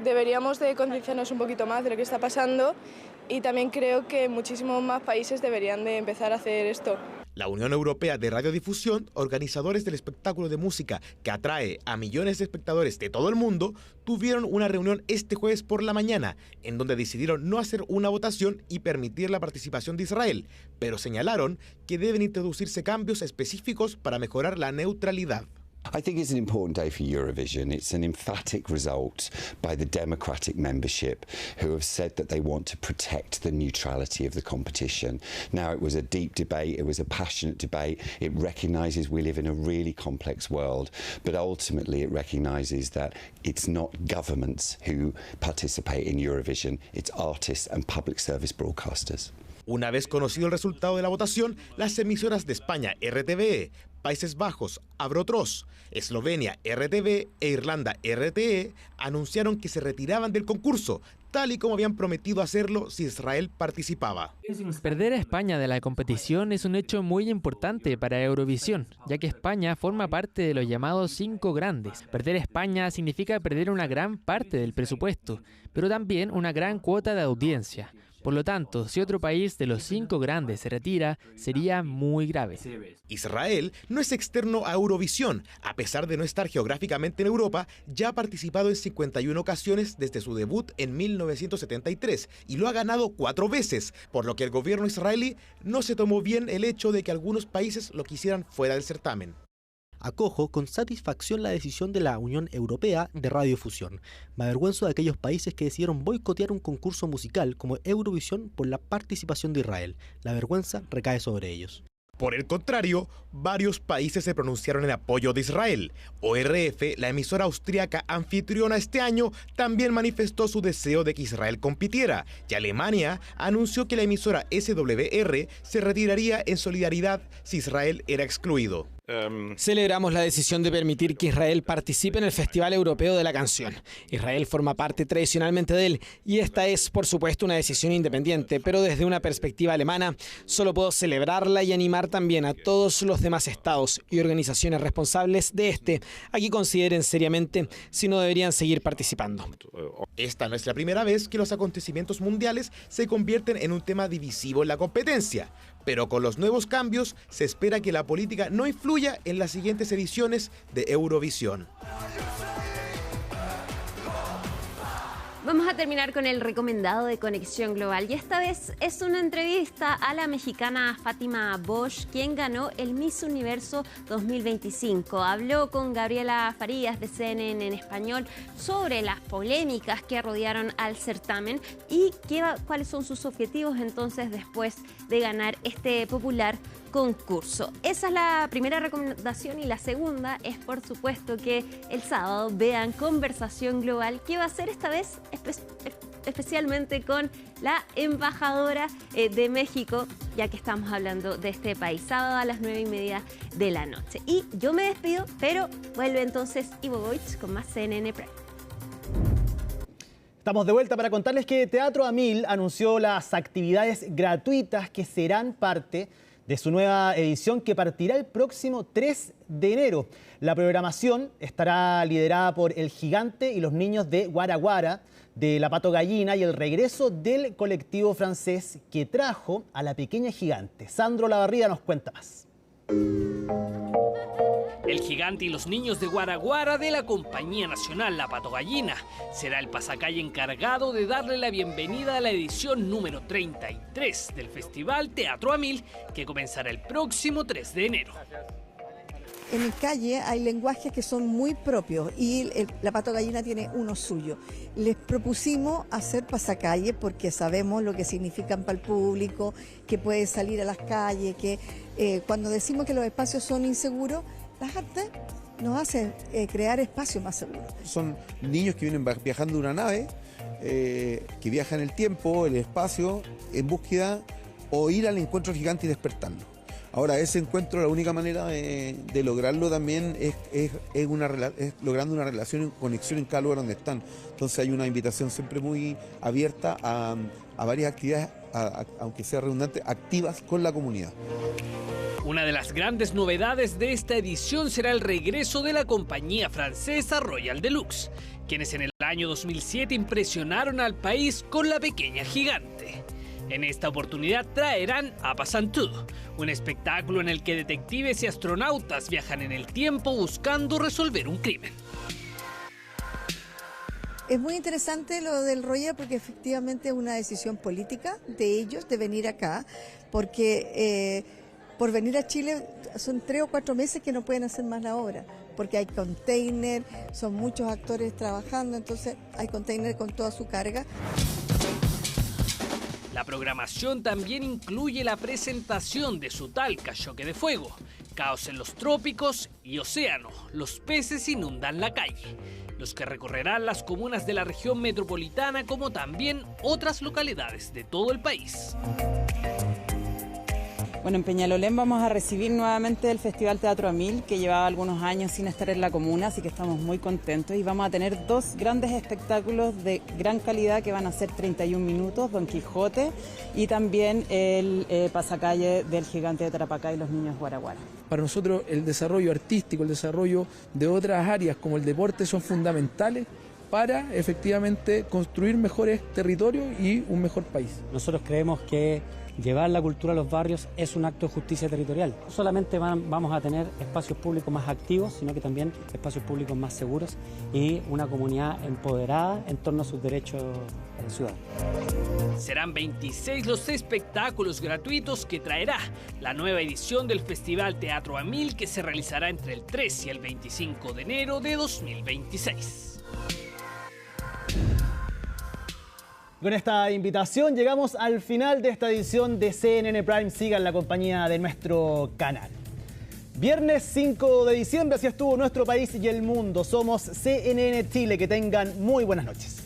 Speaker 15: deberíamos de concienciarnos un poquito más de lo que está pasando, y también creo que muchísimos más países deberían de empezar a hacer esto.
Speaker 4: La Unión Europea de Radiodifusión, organizadores del espectáculo de música que atrae a millones de espectadores de todo el mundo, tuvieron una reunión este jueves por la mañana, en donde decidieron no hacer una votación y permitir la participación de Israel, pero señalaron que deben introducirse cambios específicos para mejorar la neutralidad.
Speaker 16: I think it's an important day for Eurovision. It's an emphatic result by the democratic membership who have said that they want to protect the neutrality of the competition. Now, it was a deep debate, it was a passionate debate. It recognises we live in a really complex world, but ultimately it recognises that it's not governments who participate in Eurovision, it's artists and public service broadcasters.
Speaker 4: Una vez conocido el resultado de la votación, las emisoras de España, RTVE, Países Bajos, Abrotros, Eslovenia, RTV e Irlanda, RTE, anunciaron que se retiraban del concurso, tal y como habían prometido hacerlo si Israel participaba.
Speaker 18: Perder a España de la competición es un hecho muy importante para Eurovisión, ya que España forma parte de los llamados 5 grandes. Perder a España significa perder una gran parte del presupuesto, pero también una gran cuota de audiencia. Por lo tanto, si otro país de los 5 grandes se retira, sería muy grave.
Speaker 4: Israel no es externo a Eurovisión. A pesar de no estar geográficamente en Europa, ya ha participado en 51 ocasiones desde su debut en 1973 y lo ha ganado 4 veces, por lo que el gobierno israelí no se tomó bien el hecho de que algunos países lo quisieran fuera del certamen.
Speaker 19: Acojo con satisfacción la decisión de la Unión Europea de Radiodifusión. Me avergüenzo de aquellos países que decidieron boicotear un concurso musical como Eurovisión por la participación de Israel. La vergüenza recae sobre ellos.
Speaker 4: Por el contrario, varios países se pronunciaron en apoyo de Israel. ORF, la emisora austríaca anfitriona este año, también manifestó su deseo de que Israel compitiera, y Alemania anunció que la emisora SWR se retiraría en solidaridad si Israel era excluido.
Speaker 2: Celebramos la decisión de permitir que Israel participe en el Festival Europeo de la Canción. Israel forma parte tradicionalmente de él y esta es, por supuesto, una decisión independiente, pero desde una perspectiva alemana solo puedo celebrarla y animar también a todos los demás estados y organizaciones responsables de este a que consideren seriamente si no deberían seguir participando.
Speaker 4: Esta no es la primera vez que los acontecimientos mundiales se convierten en un tema divisivo en la competencia, pero con los nuevos cambios se espera que la política no influya en las siguientes ediciones de Eurovisión.
Speaker 11: Vamos a terminar con el recomendado de Conexión Global y esta vez es una entrevista a la mexicana Fátima Bosch, quien ganó el Miss Universo 2025. Habló con Gabriela Farías de CNN en español sobre las polémicas que rodearon al certamen y cuáles son sus objetivos entonces después de ganar este popular concurso. Esa es la primera recomendación y la segunda es por supuesto que el sábado vean Conversación Global, que va a ser esta vez especialmente con la embajadora de México, ya que estamos hablando de este país, sábado a las 9:30 de la noche. Y yo me despido, pero vuelve entonces Ivo Goich con más CNN Prime.
Speaker 1: Estamos de vuelta para contarles que Teatro A1000 anunció las actividades gratuitas que serán parte de su nueva edición que partirá el próximo 3 de enero. La programación estará liderada por El Gigante y los niños de Guaraguara, de La Pato Gallina y el regreso del colectivo francés que trajo a la pequeña gigante. Sandro Lavarrida nos cuenta más.
Speaker 3: El Gigante y los niños de Guaraguara de la Compañía Nacional La Pato Gallina será el pasacalle encargado de darle la bienvenida a la edición número 33 del Festival Teatro A1000 que comenzará el próximo 3 de enero.
Speaker 5: En el calle hay lenguajes que son muy propios y La Pato Gallina tiene uno suyo. Les propusimos hacer pasacalles porque sabemos lo que significan para el público, que puede salir a las calles, que cuando decimos que los espacios son inseguros, las artes nos hacen crear espacios más seguros.
Speaker 7: Son niños que vienen viajando en una nave, que viajan el tiempo, el espacio, en búsqueda o ir al encuentro gigante y despertarlo. Ahora, ese encuentro, la única manera de lograrlo también es logrando una relación, conexión en cada lugar donde están. Entonces hay una invitación siempre muy abierta a varias actividades, aunque sea redundante, activas con la comunidad.
Speaker 3: Una de las grandes novedades de esta edición será el regreso de la compañía francesa Royal Deluxe, quienes en el año 2007 impresionaron al país con La Pequeña Gigante. En esta oportunidad traerán A Passantú, un espectáculo en el que detectives y astronautas viajan en el tiempo buscando resolver un crimen.
Speaker 5: Es muy interesante lo del Royal porque efectivamente es una decisión política de ellos de venir acá, porque por venir a Chile son 3 o 4 meses que no pueden hacer más la obra, porque hay container, son muchos actores trabajando, entonces hay container con toda su carga.
Speaker 3: La programación también incluye la presentación de Sutalca, Choque de Fuego, Caos en los Trópicos y Océano, los peces inundan la calle, los que recorrerán las comunas de la región metropolitana como también otras localidades de todo el país.
Speaker 20: Bueno, en Peñalolén vamos a recibir nuevamente el Festival Teatro A1000, que llevaba algunos años sin estar en la comuna, así que estamos muy contentos y vamos a tener 2 grandes espectáculos de gran calidad que van a ser 31 minutos, Don Quijote y también el pasacalle del Gigante de Tarapacá y los niños Guaraguara.
Speaker 21: Para nosotros el desarrollo artístico, el desarrollo de otras áreas como el deporte son fundamentales para efectivamente construir mejores territorios y un mejor país.
Speaker 22: Nosotros creemos que llevar la cultura a los barrios es un acto de justicia territorial. No solamente vamos a tener espacios públicos más activos, sino que también espacios públicos más seguros y una comunidad empoderada en torno a sus derechos ciudadanos.
Speaker 3: Serán 26 los espectáculos gratuitos que traerá la nueva edición del Festival Teatro A1000 que se realizará entre el 3 y el 25 de enero de 2026.
Speaker 1: Con esta invitación llegamos al final de esta edición de CNN Prime. Sigan la compañía de nuestro canal. Viernes 5 de diciembre, así estuvo nuestro país y el mundo. Somos CNN Chile. Que tengan muy buenas noches.